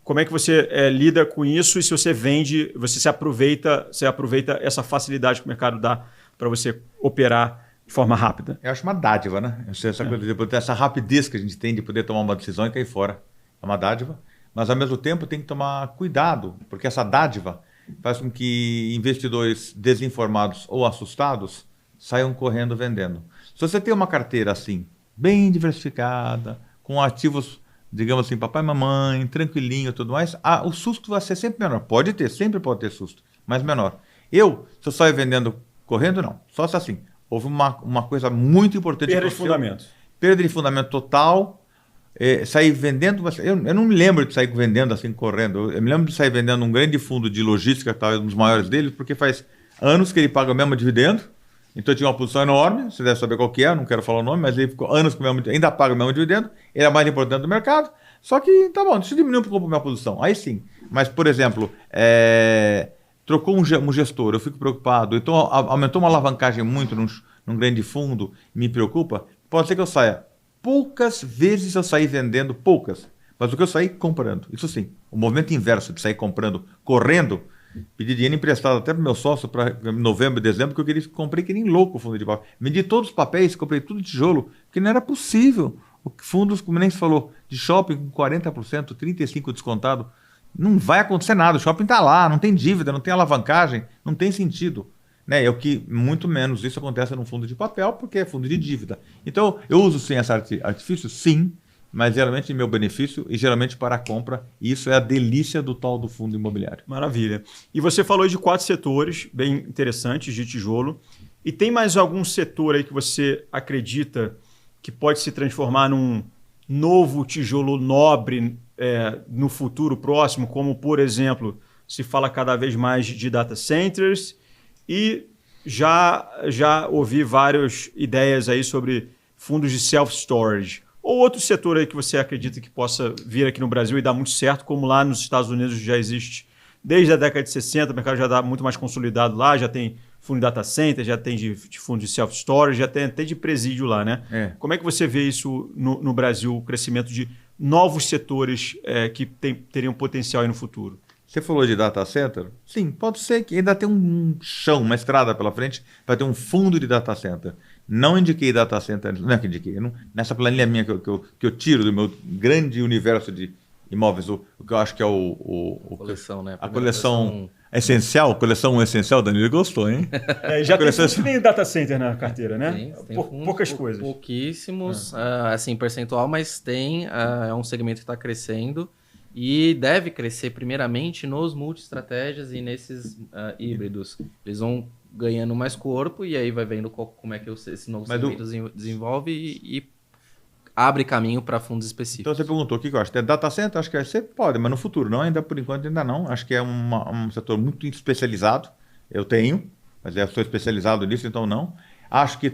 Como é que você lida com isso e se você vende, você aproveita essa facilidade que o mercado dá para você operar de forma rápida? Eu acho uma dádiva, né? Essa rapidez que a gente tem de poder tomar uma decisão e cair fora. É uma dádiva, mas ao mesmo tempo tem que tomar cuidado, porque essa dádiva faz com que investidores desinformados ou assustados saiam correndo vendendo. Se você tem uma carteira assim, bem diversificada, com ativos, digamos assim, papai e mamãe, tranquilinho e tudo mais, o susto vai ser sempre menor. Pode ter, sempre pode ter susto, mas menor. Se eu saio vendendo correndo, não. Só se assim, houve uma coisa muito importante. Perda de fundamento. Perda de fundamento total, sair vendendo, eu não me lembro de sair vendendo assim, correndo. Eu me lembro de sair vendendo um grande fundo de logística, talvez um dos maiores deles, porque faz anos que ele paga o mesmo dividendo. Então eu tinha uma posição enorme, você deve saber qual que é, não quero falar o nome, mas ele ficou anos com o mesmo, ainda paga o mesmo dividendo, ele é mais importante do mercado, só que tá bom, deixa eu diminuir um pouco a minha posição, aí sim. Mas, por exemplo, trocou um gestor, eu fico preocupado, então aumentou uma alavancagem muito num grande fundo, me preocupa, pode ser que eu saia. Poucas vezes eu saí vendendo, poucas, mas o que eu saí comprando, isso sim. O movimento inverso de sair comprando, correndo, pedi dinheiro emprestado até para o meu sócio para novembro e dezembro, porque eu comprei que nem louco o fundo de papel. Vendi todos os papéis, comprei tudo tijolo, porque não era possível. Fundos, como nem se falou, de shopping com 40%, 35% descontado, não vai acontecer nada. O shopping está lá, não tem dívida, não tem alavancagem, não tem sentido. Né? É o que muito menos isso acontece no fundo de papel, porque é fundo de dívida. Então, eu uso sim esse artifício? Sim, mas geralmente em meu benefício e geralmente para a compra. E isso é a delícia do tal do fundo imobiliário. Maravilha. E você falou de 4 setores bem interessantes de tijolo. E tem mais algum setor aí que você acredita que pode se transformar num novo tijolo nobre no futuro próximo, como, por exemplo, se fala cada vez mais de data centers e já ouvi várias ideias aí sobre fundos de self-storage. Ou outro setor aí que você acredita que possa vir aqui no Brasil e dar muito certo, como lá nos Estados Unidos já existe desde a década de 60, o mercado já está muito mais consolidado lá, já tem fundo de data center, já tem de fundo de self-storage, já tem até de presídio lá, né? Como é que você vê isso no Brasil, o crescimento de novos setores que teriam potencial aí no futuro? Você falou de data center? Sim, pode ser que ainda tem um chão, uma estrada pela frente, vai ter um fundo de data center. Não indiquei data center, não é que indiquei, nessa planilha minha que eu tiro do meu grande universo de imóveis, o que eu acho que é coleção, né? A coleção essencial, coleção essencial, Danilo gostou, hein? Já tem data center na carteira, né? Tem poucas coisas. Pouquíssimos, assim, percentual, mas tem, é um segmento que está crescendo e deve crescer primeiramente nos multi-estratégias e nesses híbridos. Eles vão ganhando mais corpo e aí vai vendo como é que esse novo segmento desenvolve e abre caminho para fundos específicos. Então você perguntou o que eu acho. É data center? Acho que você pode, mas no futuro não, ainda por enquanto ainda não. Acho que é um setor muito especializado. Eu tenho, mas eu sou especializado nisso, então não. Acho que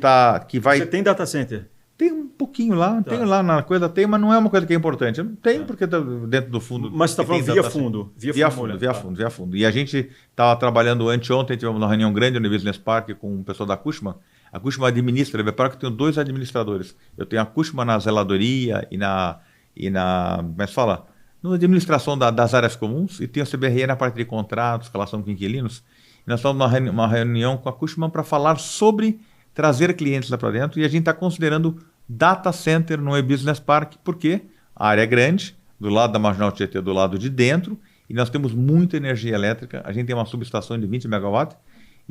vai... Você tem data center? Tem um pouquinho lá, tenho lá na coisa, mas não é uma coisa que é importante. Eu não tenho porque está dentro do fundo. Mas você está falando via fundo? Via fundo. E a gente estava trabalhando anteontem, tivemos uma reunião grande no Business Park com o pessoal da Cushman. A Cushman administra, repara que eu tenho 2 administradores. Eu tenho a Cushman na zeladoria e na como é que se fala? Na administração das áreas comuns, e tenho a CBRE na parte de contratos, relação com inquilinos. E nós estamos numa reunião com a Cushman para falar sobre trazer clientes lá para dentro, e a gente está considerando data center no e-Business Park, porque a área é grande, do lado da Marginal Tietê, do lado de dentro, e nós temos muita energia elétrica. A gente tem uma subestação de 20 MW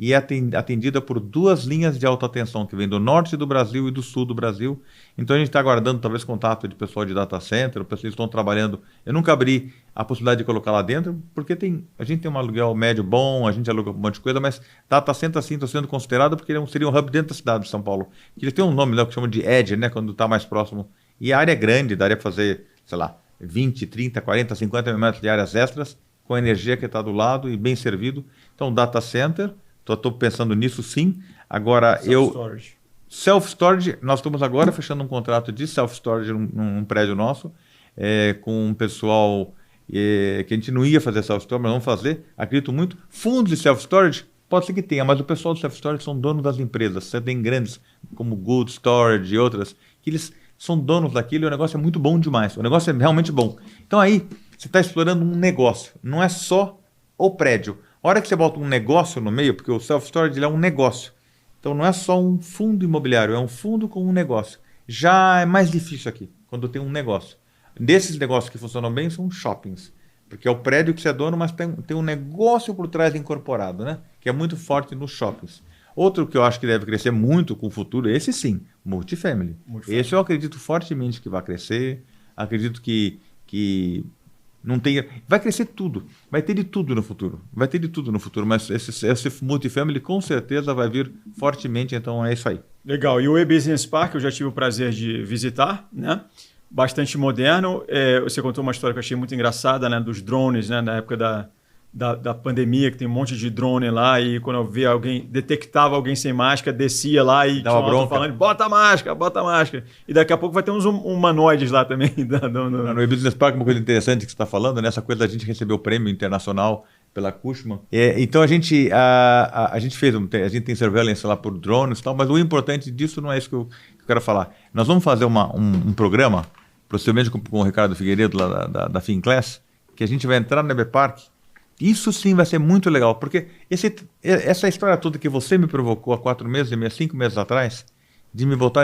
e é atendida por 2 linhas de alta tensão que vêm do norte do Brasil e do sul do Brasil. Então a gente está aguardando talvez contato de pessoal de data center, pessoas estão trabalhando. Eu nunca abri a possibilidade de colocar lá dentro, porque a gente tem um aluguel médio bom, a gente aluga um monte de coisa, mas data center assim está sendo considerado porque ele seria um hub dentro da cidade de São Paulo. Ele tem um nome lá que chama de edge, né, quando está mais próximo. E a área é grande, daria para fazer, sei lá, 20, 30, 40, 50 mil metros de áreas extras, com a energia que está do lado e bem servido. Então, data center, estou pensando nisso sim. Agora, Self-storage, nós estamos agora fechando um contrato de self-storage num prédio nosso, com um pessoal que a gente não ia fazer self-storage, mas vamos fazer, acredito muito. Fundos de self-storage, pode ser que tenha, mas o pessoal do self-storage são donos das empresas. Você tem grandes, como Good Storage e outras, que eles são donos daquilo e o negócio é muito bom demais. O negócio é realmente bom. Então aí, você está explorando um negócio, não é só o prédio. A hora que você bota um negócio no meio, porque o self-storage é um negócio. Então não é só um fundo imobiliário, é um fundo com um negócio. Já é mais difícil aqui, quando tem um negócio. Desses negócios que funcionam bem são shoppings. Porque é o prédio que você é dono, mas tem um negócio por trás incorporado, né? Que é muito forte nos shoppings. Outro que eu acho que deve crescer muito com o futuro, esse sim, multifamily. Esse eu acredito fortemente que vai crescer, acredito que não tem... Vai crescer tudo, vai ter de tudo no futuro, mas esse multifamily com certeza vai vir fortemente, então é isso aí. Legal, e o E-Business Park eu já tive o prazer de visitar, né? Bastante moderno. Você contou uma história que eu achei muito engraçada, né? Dos drones, né? Na época da pandemia, que tem um monte de drone lá, e quando eu via alguém, detectava alguém sem máscara, descia lá e dava tinha bronca falando, bota a máscara. E daqui a pouco vai ter uns humanoides lá também. No E-Business Park, uma coisa interessante que você está falando, nessa coisa da gente receber o prêmio internacional pela Cushman. Então a gente fez, a gente tem surveillance lá por drones e tal, mas o importante disso não é isso que eu quero falar. Nós vamos fazer um programa, possivelmente com o Ricardo Figueiredo lá da Finclass, que a gente vai entrar no EB Park. Isso sim vai ser muito legal, porque essa história toda que você me provocou há 4 meses, 5 meses atrás, de me botar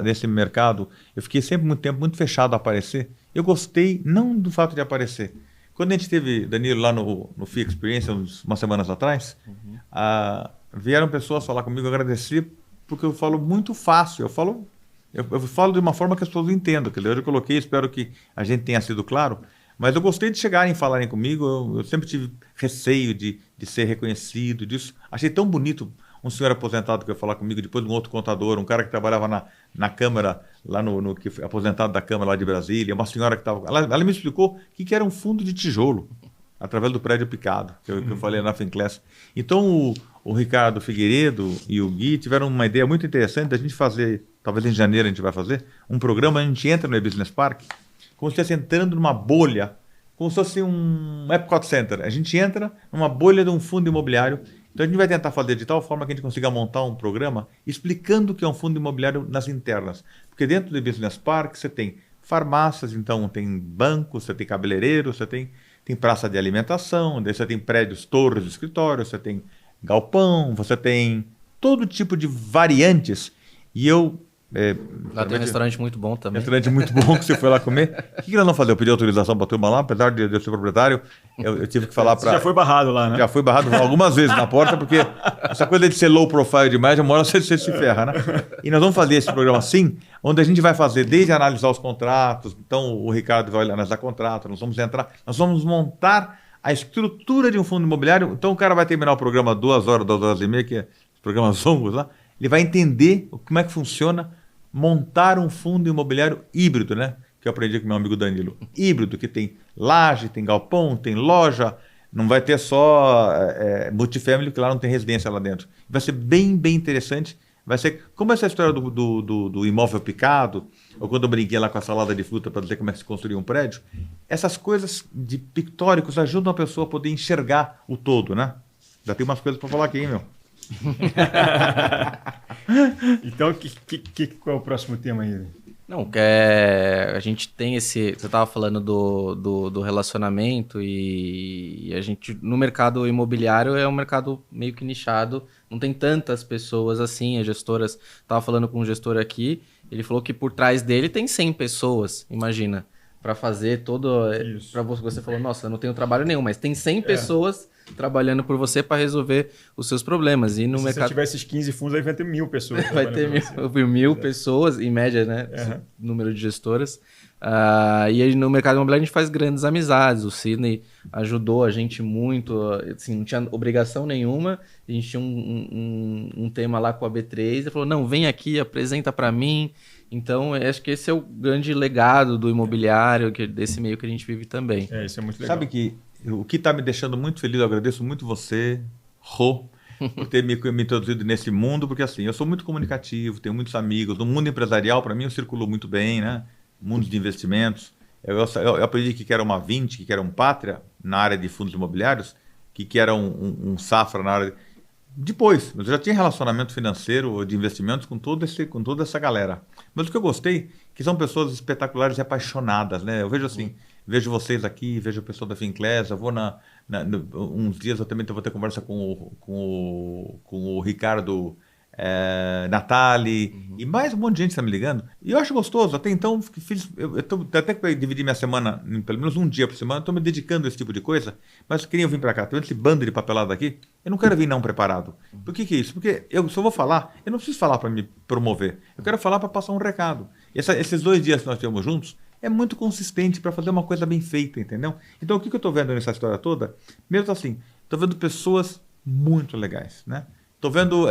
nesse mercado, eu fiquei sempre muito tempo muito fechado a aparecer. Eu gostei não do fato de aparecer. Quando a gente teve Danilo lá no FIA Experience, umas semanas atrás, vieram pessoas falar comigo, agradecer, porque eu falo muito fácil, eu falo de uma forma que as pessoas entendam. Eu coloquei, espero que a gente tenha sido claro, mas eu gostei de chegarem e falarem comigo, eu sempre tive receio de ser reconhecido disso. Achei tão bonito um senhor aposentado que ia falar comigo, depois um outro contador, um cara que trabalhava na Câmara, lá que foi aposentado da Câmara lá de Brasília, uma senhora que estava... Ela me explicou que era um fundo de tijolo, através do prédio picado, que eu falei na Finclass. Então o Ricardo Figueiredo e o Gui tiveram uma ideia muito interessante da gente fazer, talvez em janeiro a gente vai fazer, um programa, a gente entra no E-Business Park, como se estivesse entrando numa bolha, como se fosse um Epcot Center. A gente entra numa bolha de um fundo imobiliário. Então a gente vai tentar fazer de tal forma que a gente consiga montar um programa explicando o que é um fundo imobiliário nas internas. Porque dentro do Business Park você tem farmácias, então tem bancos, você tem cabeleireiros, você tem praça de alimentação, daí você tem prédios, torres de escritório, você tem galpão, você tem todo tipo de variantes. E lá tem um restaurante muito bom também. Restaurante muito bom que você foi lá comer. O que nós vamos fazer? Eu pedi autorização para a turma lá, apesar de eu ser proprietário, eu tive que falar para... Você já foi barrado lá, né? Já fui barrado algumas vezes na porta, porque essa coisa de ser low profile demais, uma hora você se ferra, né? E nós vamos fazer esse programa assim, onde a gente vai fazer desde analisar os contratos, então o Ricardo vai analisar contrato, nós vamos montar a estrutura de um fundo imobiliário. Então o cara vai terminar o programa 2 horas, 2 horas e meia, que é os programas longos lá, ele vai entender como é que funciona montar um fundo imobiliário híbrido, né? Que eu aprendi com meu amigo Danilo. Híbrido, que tem laje, tem galpão, tem loja, não vai ter só multifamily, que lá não tem residência lá dentro. Vai ser bem, bem interessante. Vai ser como essa história do imóvel picado, ou quando eu brinquei lá com a salada de fruta para dizer como é que se construía um prédio. Essas coisas de pictóricos ajudam a pessoa a poder enxergar o todo, né? Já tem umas coisas para falar aqui, hein, meu? Então, qual é o próximo tema aí? Não, a gente tem esse... Você estava falando do relacionamento e a gente, no mercado imobiliário, é um mercado meio que nichado. Não tem tantas pessoas assim, as gestoras... Estava falando com um gestor aqui, ele falou que por trás dele tem 100 pessoas, imagina, para fazer todo... Para você falou, nossa, eu não tenho trabalho nenhum, mas tem 100 pessoas trabalhando por você para resolver os seus problemas. E no mercado... Se tiver esses 15 fundos, aí vai ter 1.000 pessoas. Vai ter 1.000 pessoas, em média, né? Esse número de gestoras. E aí no mercado imobiliário a gente faz grandes amizades. O Sidney ajudou a gente muito. Assim, não tinha obrigação nenhuma. A gente tinha um tema lá com a B3. Ele falou, não, vem aqui, apresenta para mim. Então, acho que esse é o grande legado do imobiliário, desse meio que a gente vive também. Isso é muito legal. Sabe que o que está me deixando muito feliz, eu agradeço muito você, Rô, por ter me introduzido nesse mundo, porque assim, eu sou muito comunicativo, tenho muitos amigos. No mundo empresarial, para mim, eu circulo muito bem, né? Mundo de investimentos. Eu aprendi que era uma 20, que era um Pátria na área de fundos imobiliários, que era um Safra na área... Depois, eu já tinha relacionamento financeiro ou de investimentos com toda essa galera. Mas o que eu gostei, que são pessoas espetaculares e apaixonadas, né? Eu vejo assim, vejo vocês aqui, vejo o pessoal da Finclass, eu vou uns dias eu também vou ter conversa com o Ricardo Natali, e mais um monte de gente está me ligando. E eu acho gostoso. Até então, até que dividir minha semana, em pelo menos um dia por semana, estou me dedicando a esse tipo de coisa. Mas queria vir para cá, tô vendo esse bando de papelada aqui, eu não quero vir não preparado. Por que é isso? Porque eu só vou falar, eu não preciso falar para me promover. Eu quero falar para passar um recado. Esses 2 dias que nós tivemos juntos, é muito consistente para fazer uma coisa bem feita, entendeu? Então, o que eu estou vendo nessa história toda? Mesmo assim, estou vendo pessoas muito legais, né? Estou vendo...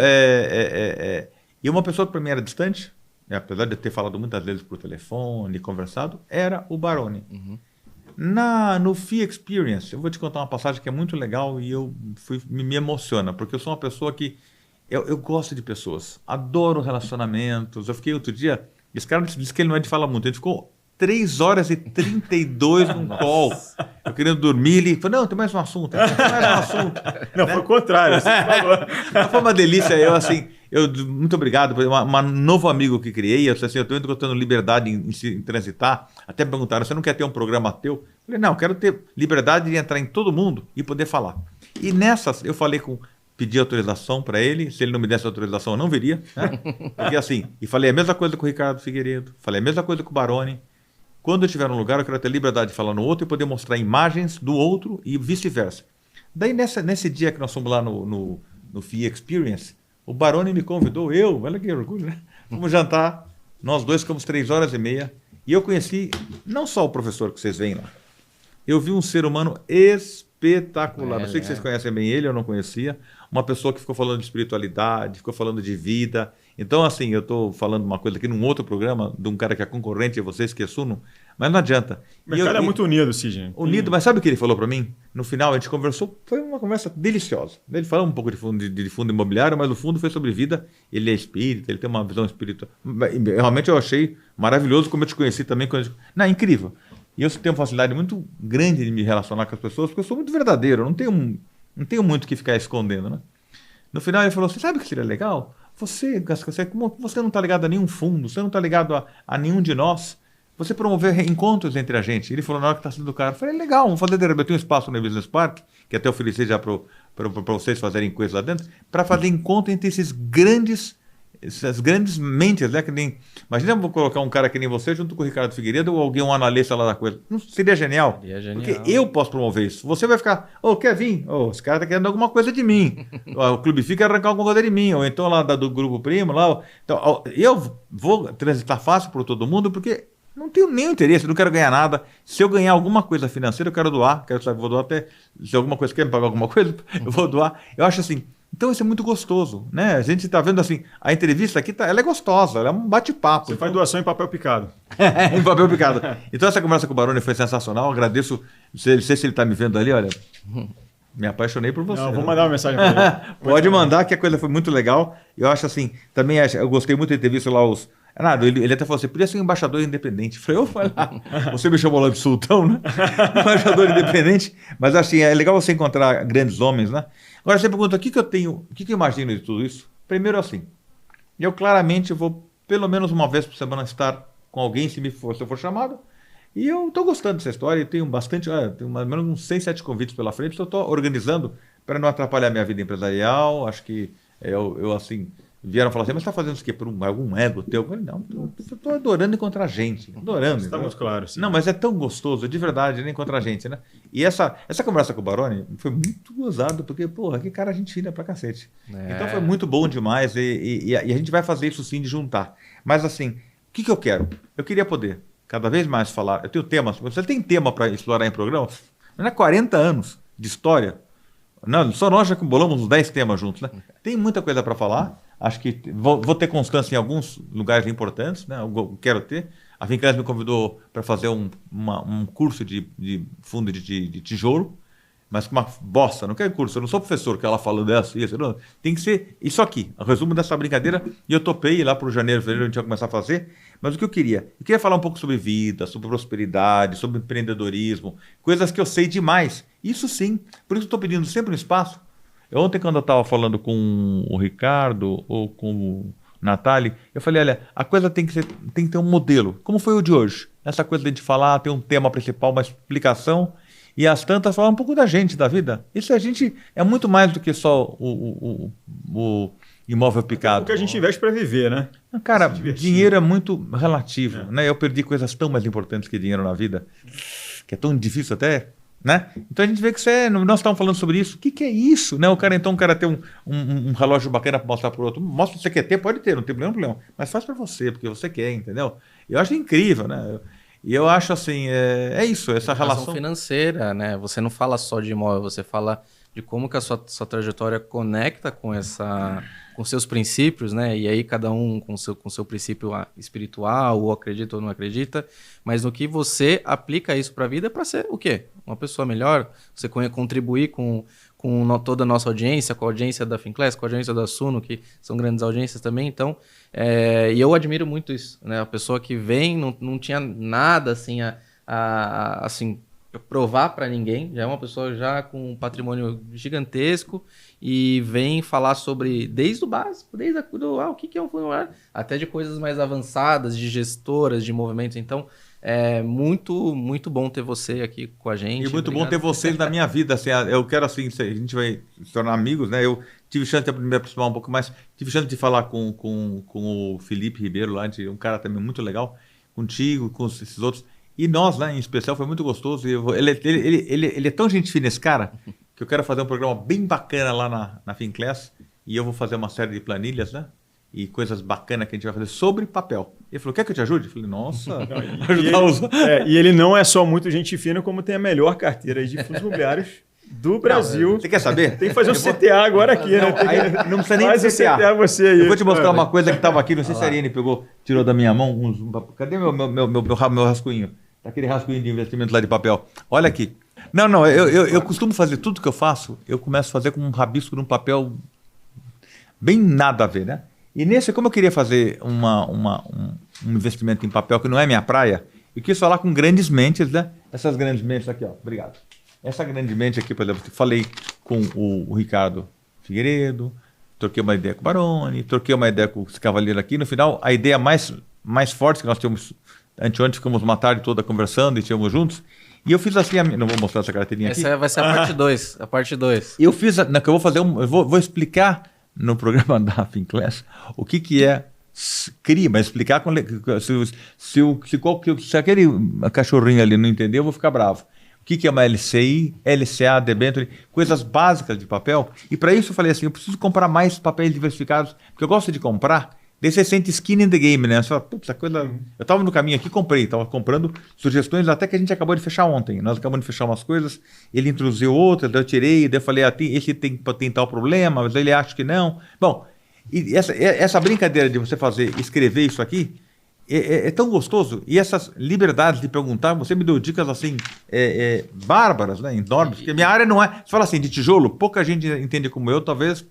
E uma pessoa que para mim era distante, apesar de eu ter falado muitas vezes por telefone, conversado, era o Baroni. No FIA Experience, eu vou te contar uma passagem que é muito legal e me emociona, porque eu sou uma pessoa que... Eu gosto de pessoas, adoro relacionamentos. Eu fiquei outro dia... Esse cara disse que ele não é de falar muito, ele ficou 3 horas e 32 num call. Eu querendo dormir, ele falou, não, tem mais um assunto, tem mais um assunto. Não, foi o contrário, você falou. Foi uma delícia, muito obrigado, um novo amigo que criei, eu estou encontrando liberdade em transitar, até perguntaram, você não quer ter um programa teu? Eu falei, não, eu quero ter liberdade de entrar em todo mundo e poder falar. E nessas, eu falei pedi autorização para ele, se ele não me desse autorização eu não viria, né? Porque assim, e falei a mesma coisa com o Ricardo Figueiredo, falei a mesma coisa com o Baroni. Quando eu estiver num lugar, eu quero ter liberdade de falar no outro e poder mostrar imagens do outro e vice-versa. Daí, nesse dia que nós fomos lá no FIA Experience, o Baroni me convidou, olha que orgulho, né? Fomos jantar, nós dois ficamos 3 horas e meia, e eu conheci não só o professor que vocês veem lá, eu vi um ser humano espetacular. Não sei se vocês conhecem bem ele, eu não conhecia. Uma pessoa que ficou falando de espiritualidade, ficou falando de vida. Então, assim, eu estou falando uma coisa aqui num outro programa, de um cara que é concorrente de vocês, que é Suno, mas não adianta. O mercado é muito unido, Sidney. Unido, mas sabe o que ele falou para mim? No final, a gente conversou, foi uma conversa deliciosa. Ele falou um pouco de fundo imobiliário, mas o fundo foi sobre vida. Ele é espírita, ele tem uma visão espiritual. Realmente eu achei maravilhoso, como eu te conheci também. Não, incrível. E eu tenho uma facilidade muito grande de me relacionar com as pessoas, porque eu sou muito verdadeiro, eu não tenho muito o que ficar escondendo, né? No final ele falou, você sabe o que seria legal? Você não está ligado a nenhum fundo, você não está ligado a nenhum de nós, você promover encontros entre a gente. Ele falou, na hora que está saindo do cara, eu falei, legal, vamos fazer, eu tenho um espaço no Business Park, que até ofereci já para vocês fazerem coisas lá dentro, para fazer encontro entre essas grandes mentes, né? Que nem, imagina eu vou colocar um cara que nem você junto com o Ricardo Figueiredo ou alguém, um analista lá da coisa. Não seria genial? Seria genial. Porque eu posso promover isso. Você vai ficar, quer vir? Esse cara tá querendo alguma coisa de mim. O Clube fica arrancar alguma coisa de mim. Ou então lá do Grupo Primo. Lá. Então, eu vou transitar fácil por todo mundo porque não tenho nenhum interesse, não quero ganhar nada. Se eu ganhar alguma coisa financeira, eu quero doar. Vou doar até, se alguma coisa quer me pagar alguma coisa, eu vou doar. Eu acho assim, então isso é muito gostoso, né? A gente está vendo assim, a entrevista aqui, ela é gostosa, ela é um bate-papo. Você faz doação em papel picado. Em papel picado. Então essa conversa com o Baroni foi sensacional, agradeço, não sei se ele está me vendo ali, olha, me apaixonei por você. Não, vou mandar uma mensagem para ele. Pode mandar, que a coisa foi muito legal. Eu acho assim, também eu gostei muito de ter visto lá ele até falou assim, podia ser um embaixador independente. Eu falei, você me chamou lá de sultão, né? Embaixador independente. Mas assim, é legal você encontrar grandes homens, né? Agora você pergunta, o que eu imagino de tudo isso? Primeiro assim, eu claramente vou, pelo menos uma vez por semana, estar com alguém, se eu for chamado. E eu estou gostando dessa história, e tenho bastante, tenho mais ou menos uns 6, 7 convites pela frente, eu estou organizando para não atrapalhar minha vida empresarial. Acho que eu assim... Vieram falar assim, mas você está fazendo isso aqui por algum ego teu? Eu falei, não, eu estou adorando encontrar gente. Adorando. Está muito claro, sim. Não, mas é tão gostoso, de verdade, encontrar gente, né? E essa conversa com o Baroni foi muito gozado, porque, porra, que cara a gente fina pra cacete. Então foi muito bom demais e a gente vai fazer isso sim de juntar. Mas assim, o que eu quero? Eu queria poder cada vez mais falar. Eu tenho temas. Você tem tema para explorar em programa? Não é 40 anos de história. Não, só nós já bolamos uns 10 temas juntos, né? Tem muita coisa para falar. Acho que vou ter constância em alguns lugares importantes, né? Eu quero ter. A Fincress me convidou para fazer um curso de fundo de tijolo, mas com uma bosta, não quero curso, eu não sou professor, que ela falando isso, não, tem que ser isso aqui, o resumo dessa brincadeira, e eu topei lá para o janeiro, fevereiro, a gente vai começar a fazer, mas o que eu queria falar um pouco sobre vida, sobre prosperidade, sobre empreendedorismo, coisas que eu sei demais, isso sim, por isso estou pedindo sempre um espaço. Ontem, quando eu estava falando com o Ricardo ou com o Natali, eu falei, olha, a coisa tem que ter um modelo, como foi o de hoje, essa coisa de a gente falar, ter um tema principal, uma explicação, e as tantas falar um pouco da gente, da vida. Isso a gente é muito mais do que só imóvel picado. Porque a gente investe para viver, né? Cara, dinheiro é muito relativo, né? Eu perdi coisas tão mais importantes que dinheiro na vida, que é tão difícil até, né? Então a gente vê que nós estamos falando sobre isso. O que é isso, né? O cara ter um relógio bacana para mostrar para o outro. Mostra, você quer ter, pode ter, não tem nenhum problema. Mas faz para você, porque você quer, entendeu? Eu acho incrível, né? E eu acho assim, é isso, essa relação financeira, né? Você não fala só de imóvel, você fala de como que a sua trajetória conecta com seus princípios, né? E aí cada um com seu princípio espiritual, ou acredita ou não acredita, mas no que você aplica isso para a vida para ser o quê? Uma pessoa melhor, você contribuir com toda a nossa audiência, com a audiência da Finclass, com a audiência da Suno, que são grandes audiências também. Então, e eu admiro muito isso, né? A pessoa que vem, não tinha nada assim, assim, provar para ninguém, já é uma pessoa já com um patrimônio gigantesco e vem falar sobre, desde o básico, desde o que é um fundo imobiliário, até de coisas mais avançadas, de gestoras, de movimentos. Então, é muito, muito bom ter você aqui com a gente. E muito bom ter vocês na minha vida. Assim, eu quero, assim, a gente vai se tornar amigos, né? Eu tive chance de me aproximar um pouco mais, tive chance de falar com o Felipe Ribeiro lá, um cara também muito legal, contigo, com esses outros. E nós, lá em especial, foi muito gostoso. Ele é tão gente fina, esse cara, que eu quero fazer um programa bem bacana lá na Finclass. E eu vou fazer uma série de planilhas, né? E coisas bacanas que a gente vai fazer sobre papel. Ele falou, quer que eu te ajude? Eu falei, nossa, e ele não é só muito gente fina, como tem a melhor carteira aí de fundos imobiliários do Brasil. Você quer saber? Tem que fazer um CTA agora aqui, né? Não precisa nem fazer CTA você aí. Eu vou te mostrar uma coisa que estava aqui, não sei se a Ariane tirou da minha mão. Cadê meu rascunho? Aquele rascunho de investimento lá de papel. Olha aqui. Não, eu costumo fazer tudo que eu faço, eu começo a fazer com um rabisco num papel bem nada a ver, né? E nesse, como eu queria fazer um investimento em papel que não é minha praia, eu quis falar com grandes mentes, né? Essas grandes mentes aqui, ó. Obrigado. Essa grande mente aqui, por exemplo, falei com o Ricardo Figueiredo, troquei uma ideia com o Baroni, troquei uma ideia com esse cavaleiro aqui. No final, a ideia mais forte que nós tínhamos, anteontem ficamos uma tarde toda conversando e tínhamos juntos, e eu fiz assim, não vou mostrar essa carteirinha aqui. Essa vai ser a parte 2, a parte 2. Eu fiz, que eu vou fazer, eu vou explicar no programa da Finclass o que é CRI, mas explicar se aquele cachorrinho ali não entender, eu vou ficar bravo. O que é uma LCI, LCA, debênture, coisas básicas de papel. E para isso eu falei assim, eu preciso comprar mais papéis diversificados, porque eu gosto de comprar. Daí você sente skin in the game, né? Você fala, putz, essa coisa... Eu estava no caminho aqui, estava comprando sugestões, até que a gente acabou de fechar ontem. Nós acabamos de fechar umas coisas, ele introduziu outras, daí eu tirei, daí eu falei, esse tem tal problema, mas ele acha que não. Bom, e essa brincadeira de você escrever isso aqui, é tão gostoso. E essas liberdades de perguntar, você me deu dicas assim, bárbaras, né? Enormes, porque minha área não é... Você fala assim, de tijolo, pouca gente entende como eu, talvez...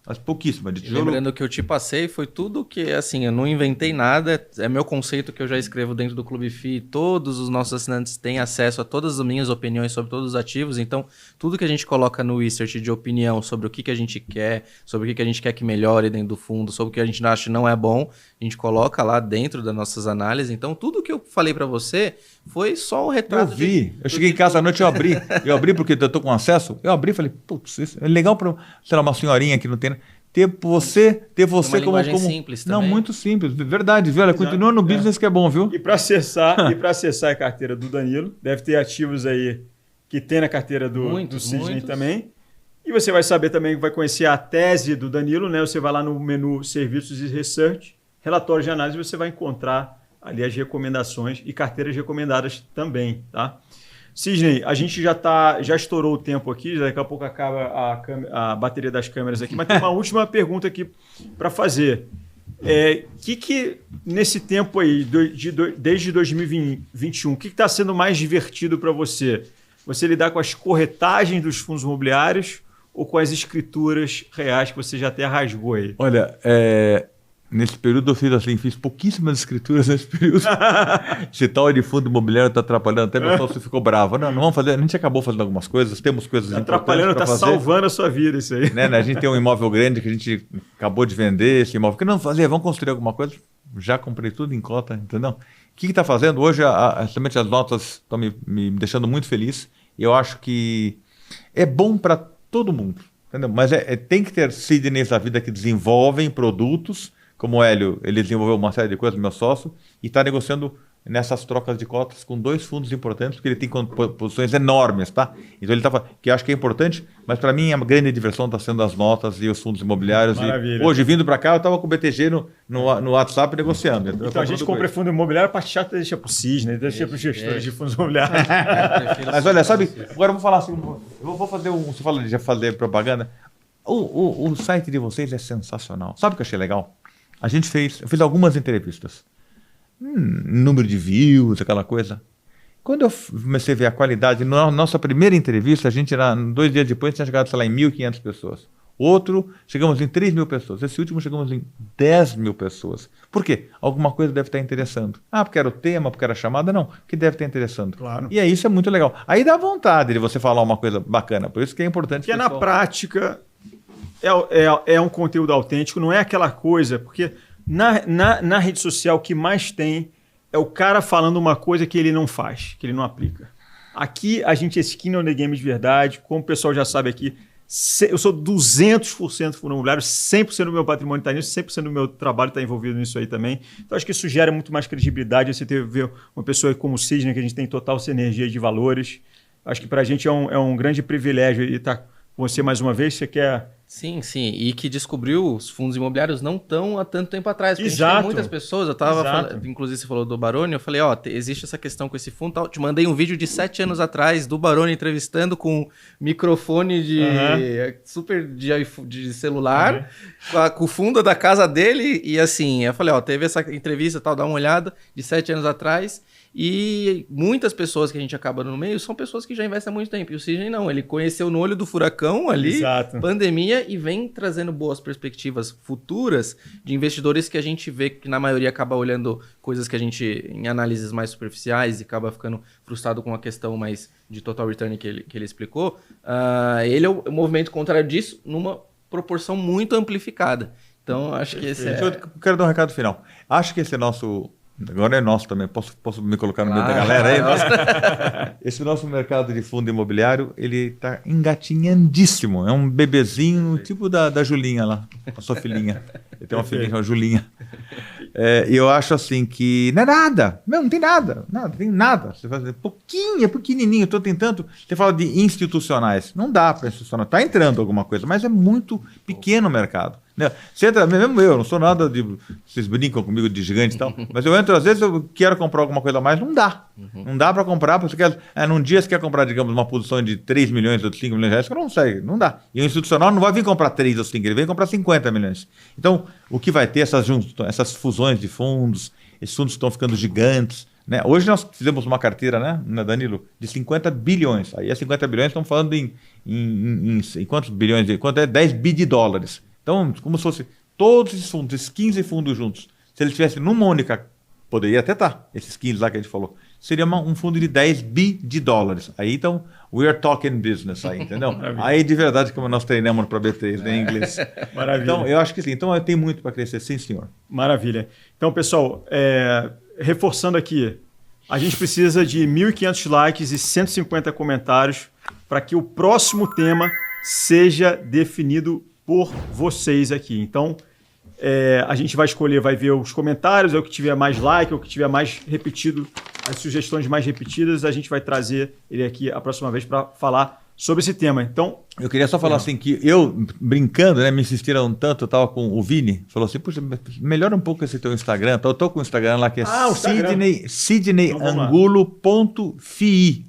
Mas pouquíssima de tijolo. Lembrando que eu te passei, foi tudo que, assim, eu não inventei nada, é meu conceito que eu já escrevo dentro do Clube FI, todos os nossos assinantes têm acesso a todas as minhas opiniões sobre todos os ativos, então tudo que a gente coloca no research de opinião sobre o que a gente quer, sobre o que a gente quer que melhore dentro do fundo, sobre o que a gente acha que não é bom, a gente coloca lá dentro das nossas análises, então tudo que eu falei para você foi só o retrato. Eu vi, eu cheguei em casa à noite, eu abri porque eu tô com acesso, eu abri e falei, putz, isso é legal para, sei lá, uma senhorinha que não tem... Ter você uma como simples também. Não, muito simples, verdade, viu? Olha, continua no business que é bom, viu? E para acessar a carteira do Danilo, deve ter ativos aí que tem na carteira do Sidney também. E você vai saber também, vai conhecer a tese do Danilo, né? Você vai lá no menu Serviços e Research, Relatório de Análise, você vai encontrar ali as recomendações e carteiras recomendadas também, tá? Sidney, a gente já estourou o tempo aqui, daqui a pouco acaba a bateria das câmeras aqui, mas tem uma última pergunta aqui para fazer. Que nesse tempo aí, desde 2021, o que está sendo mais divertido para você? Você lidar com as corretagens dos fundos imobiliários ou com as escrituras reais que você já até rasgou aí? Olha, nesse período eu fiz pouquíssimas escrituras nesse período. Esse tal de fundo imobiliário está atrapalhando, até meu sócio ficou bravo. Não vamos fazer, a gente acabou fazendo algumas coisas, temos coisas atrapalhando, está salvando a sua vida isso aí. Né? A gente tem um imóvel grande que a gente acabou de vender, esse imóvel. O que não fazer? Vamos construir alguma coisa? Já comprei tudo em cota, entendeu? O que está fazendo? Hoje, realmente as notas estão me deixando muito feliz. Eu acho que é bom para todo mundo. Entendeu? Mas tem que ter Sidneys da vida que desenvolvem produtos, como o Hélio, ele desenvolveu uma série de coisas, meu sócio, e está negociando nessas trocas de cotas com 2 fundos importantes, porque ele tem posições enormes, tá? Então ele está que eu acho que é importante, mas para mim a grande diversão está sendo as notas e os fundos imobiliários. Maravilha. E hoje, vindo para cá, eu estava com o BTG no WhatsApp negociando. Então a gente compra fundo imobiliário, a parte chata deixa para o Cisne, deixa para os gestores de fundos imobiliários. Mas olha, sabe, agora eu vou falar assim, eu vou fazer você fala de já fazer propaganda. O site de vocês é sensacional. Sabe o que eu achei legal? Eu fiz algumas entrevistas. Número de views, aquela coisa. Quando eu comecei a ver a qualidade, na nossa primeira entrevista, 2 dias depois, tinha chegado, sei lá, em 1.500 pessoas. Outro, chegamos em 3.000 pessoas. Esse último, chegamos em 10.000 pessoas. Por quê? Alguma coisa deve estar interessando. Porque era o tema, porque era a chamada? Não, que deve estar interessando. Claro. E aí, isso é muito legal. Aí dá vontade de você falar uma coisa bacana. Por isso que é importante. Porque na prática, é um conteúdo autêntico, não é aquela coisa, porque... Na rede social, o que mais tem é o cara falando uma coisa que ele não faz, que ele não aplica. Aqui, a gente é skin on the game de verdade. Como o pessoal já sabe aqui, eu sou 200% fundo imobiliário, 100% do meu patrimônio está nisso, 100% do meu trabalho está envolvido nisso aí também. Então, acho que isso gera muito mais credibilidade. Você ver uma pessoa como o Cisne, que a gente tem total sinergia de valores. Acho que para a gente é um grande privilégio estar com você mais uma vez. Você quer... Sim, sim. E que descobriu os fundos imobiliários não tão há tanto tempo atrás. Porque Exato. A gente tem muitas pessoas, eu estava falando, inclusive você falou do Baroni, eu falei, existe essa questão com esse fundo, tal. Te mandei um vídeo de 7 anos atrás do Baroni entrevistando com microfone de celular, com o fundo da casa dele, e assim, eu falei, teve essa entrevista, tal, dá uma olhada, de 7 anos atrás. E muitas pessoas que a gente acaba no meio são pessoas que já investem há muito tempo. E o Sidney não, ele conheceu no olho do furacão ali, Exato. Pandemia, e vem trazendo boas perspectivas futuras de investidores que a gente vê que na maioria acaba olhando coisas que a gente, em análises mais superficiais, e acaba ficando frustrado com a questão mais de total return que ele explicou. Ele é o movimento contrário disso numa proporção muito amplificada. Então, acho que esse Eu quero dar um recado final. Acho que esse é nosso... Agora é nosso também, posso me colocar no meio da galera aí? Esse nosso mercado de fundo imobiliário, ele está engatinhandíssimo. É um bebezinho, tipo da Julinha lá, a sua filhinha. Ele tem uma filhinha chamada Julinha. E eu acho assim que não é nada. Não tem nada. Tem nada. Você faz pequenininho. Estou tentando... Você fala de institucionais. Não dá para institucional. Está entrando alguma coisa, mas é muito pequeno o mercado. Você entra, mesmo eu não sou nada de... Vocês brincam comigo de gigante e tal, mas eu entro, às vezes eu quero comprar alguma coisa a mais, não dá. Não dá para comprar, porque você quer, num dia você quer comprar, digamos, uma posição de 3 milhões ou 5 milhões de reais, você não consegue, não dá. E o institucional não vai vir comprar 3 ou 5, ele vem comprar 50 milhões. Então, o que vai ter essas fusões de fundos, esses fundos estão ficando gigantes, né? Hoje nós fizemos uma carteira, né, Danilo, de 50 bilhões. Aí, 50 bilhões, estamos falando em quantos bilhões? Quanto é 10 bi de dólares. Então, como se fosse todos esses fundos, esses 15 fundos juntos. Se eles tivessem numa única, poderia até estar, esses 15 lá que a gente falou. Seria um fundo de 10 bi de dólares. Aí, então, we are talking business aí, entendeu? Aí, de verdade, como nós treinamos para B3, né, em inglês. Maravilha. Então, eu acho que sim. Então, tem muito para crescer, sim, senhor. Maravilha. Então, pessoal, reforçando aqui, a gente precisa de 1.500 likes e 150 comentários para que o próximo tema seja definido por vocês aqui. Então, a gente vai escolher, vai ver os comentários, é o que tiver mais like, é o que tiver mais repetido, as sugestões mais repetidas, a gente vai trazer ele aqui a próxima vez para falar sobre esse tema. Então, eu queria só falar assim que eu, brincando, né, me insistiram tanto, eu estava com o Vini, falou assim, puxa, melhora um pouco esse teu Instagram. Eu estou com o Instagram lá que é sidneyangulo.fi.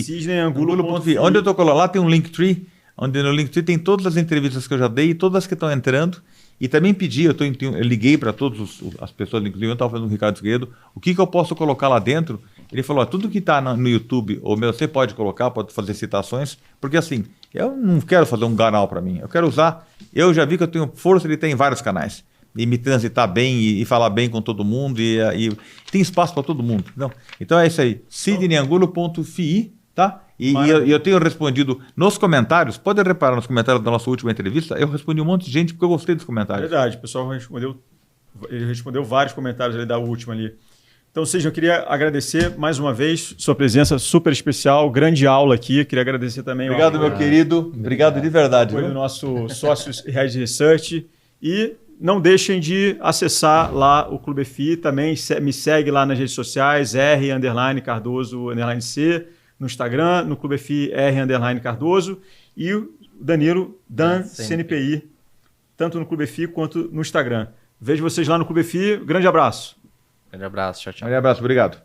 Sidneyangulo.fi. Onde eu estou colocando lá tem um Linktree, onde no Linktree tem todas as entrevistas que eu já dei, todas as que estão entrando. E também pedi, eu liguei para todas as pessoas, inclusive eu estava falando com o Ricardo Figueiredo, o que eu posso colocar lá dentro. Ele falou, tudo que está no YouTube, você pode colocar, pode fazer citações, porque assim, eu não quero fazer um canal para mim, eu quero usar, eu já vi que eu tenho força de ter em vários canais, e me transitar bem e falar bem com todo mundo, e tem espaço para todo mundo. Não? Então é isso aí, sidneyangulo.fi, tá? E eu tenho respondido nos comentários, pode reparar nos comentários da nossa última entrevista, eu respondi um monte de gente porque eu gostei dos comentários. Verdade, o pessoal ele respondeu vários comentários ali da última ali. Então, Sidney, eu queria agradecer mais uma vez sua presença super especial, grande aula aqui. Queria agradecer também Obrigado, meu querido. Obrigado de verdade. Foi do nosso sócio Red Research. E não deixem de acessar lá o Clube EFI. Também me segue lá nas redes sociais, R_Cardoso_C, no Instagram, no Clube EFI, R_Cardoso. E o Danilo, Dan CNPI, tanto no Clube EFI quanto no Instagram. Vejo vocês lá no Clube EFI. Grande abraço. Grande abraço, tchau, tchau. Um abraço, obrigado.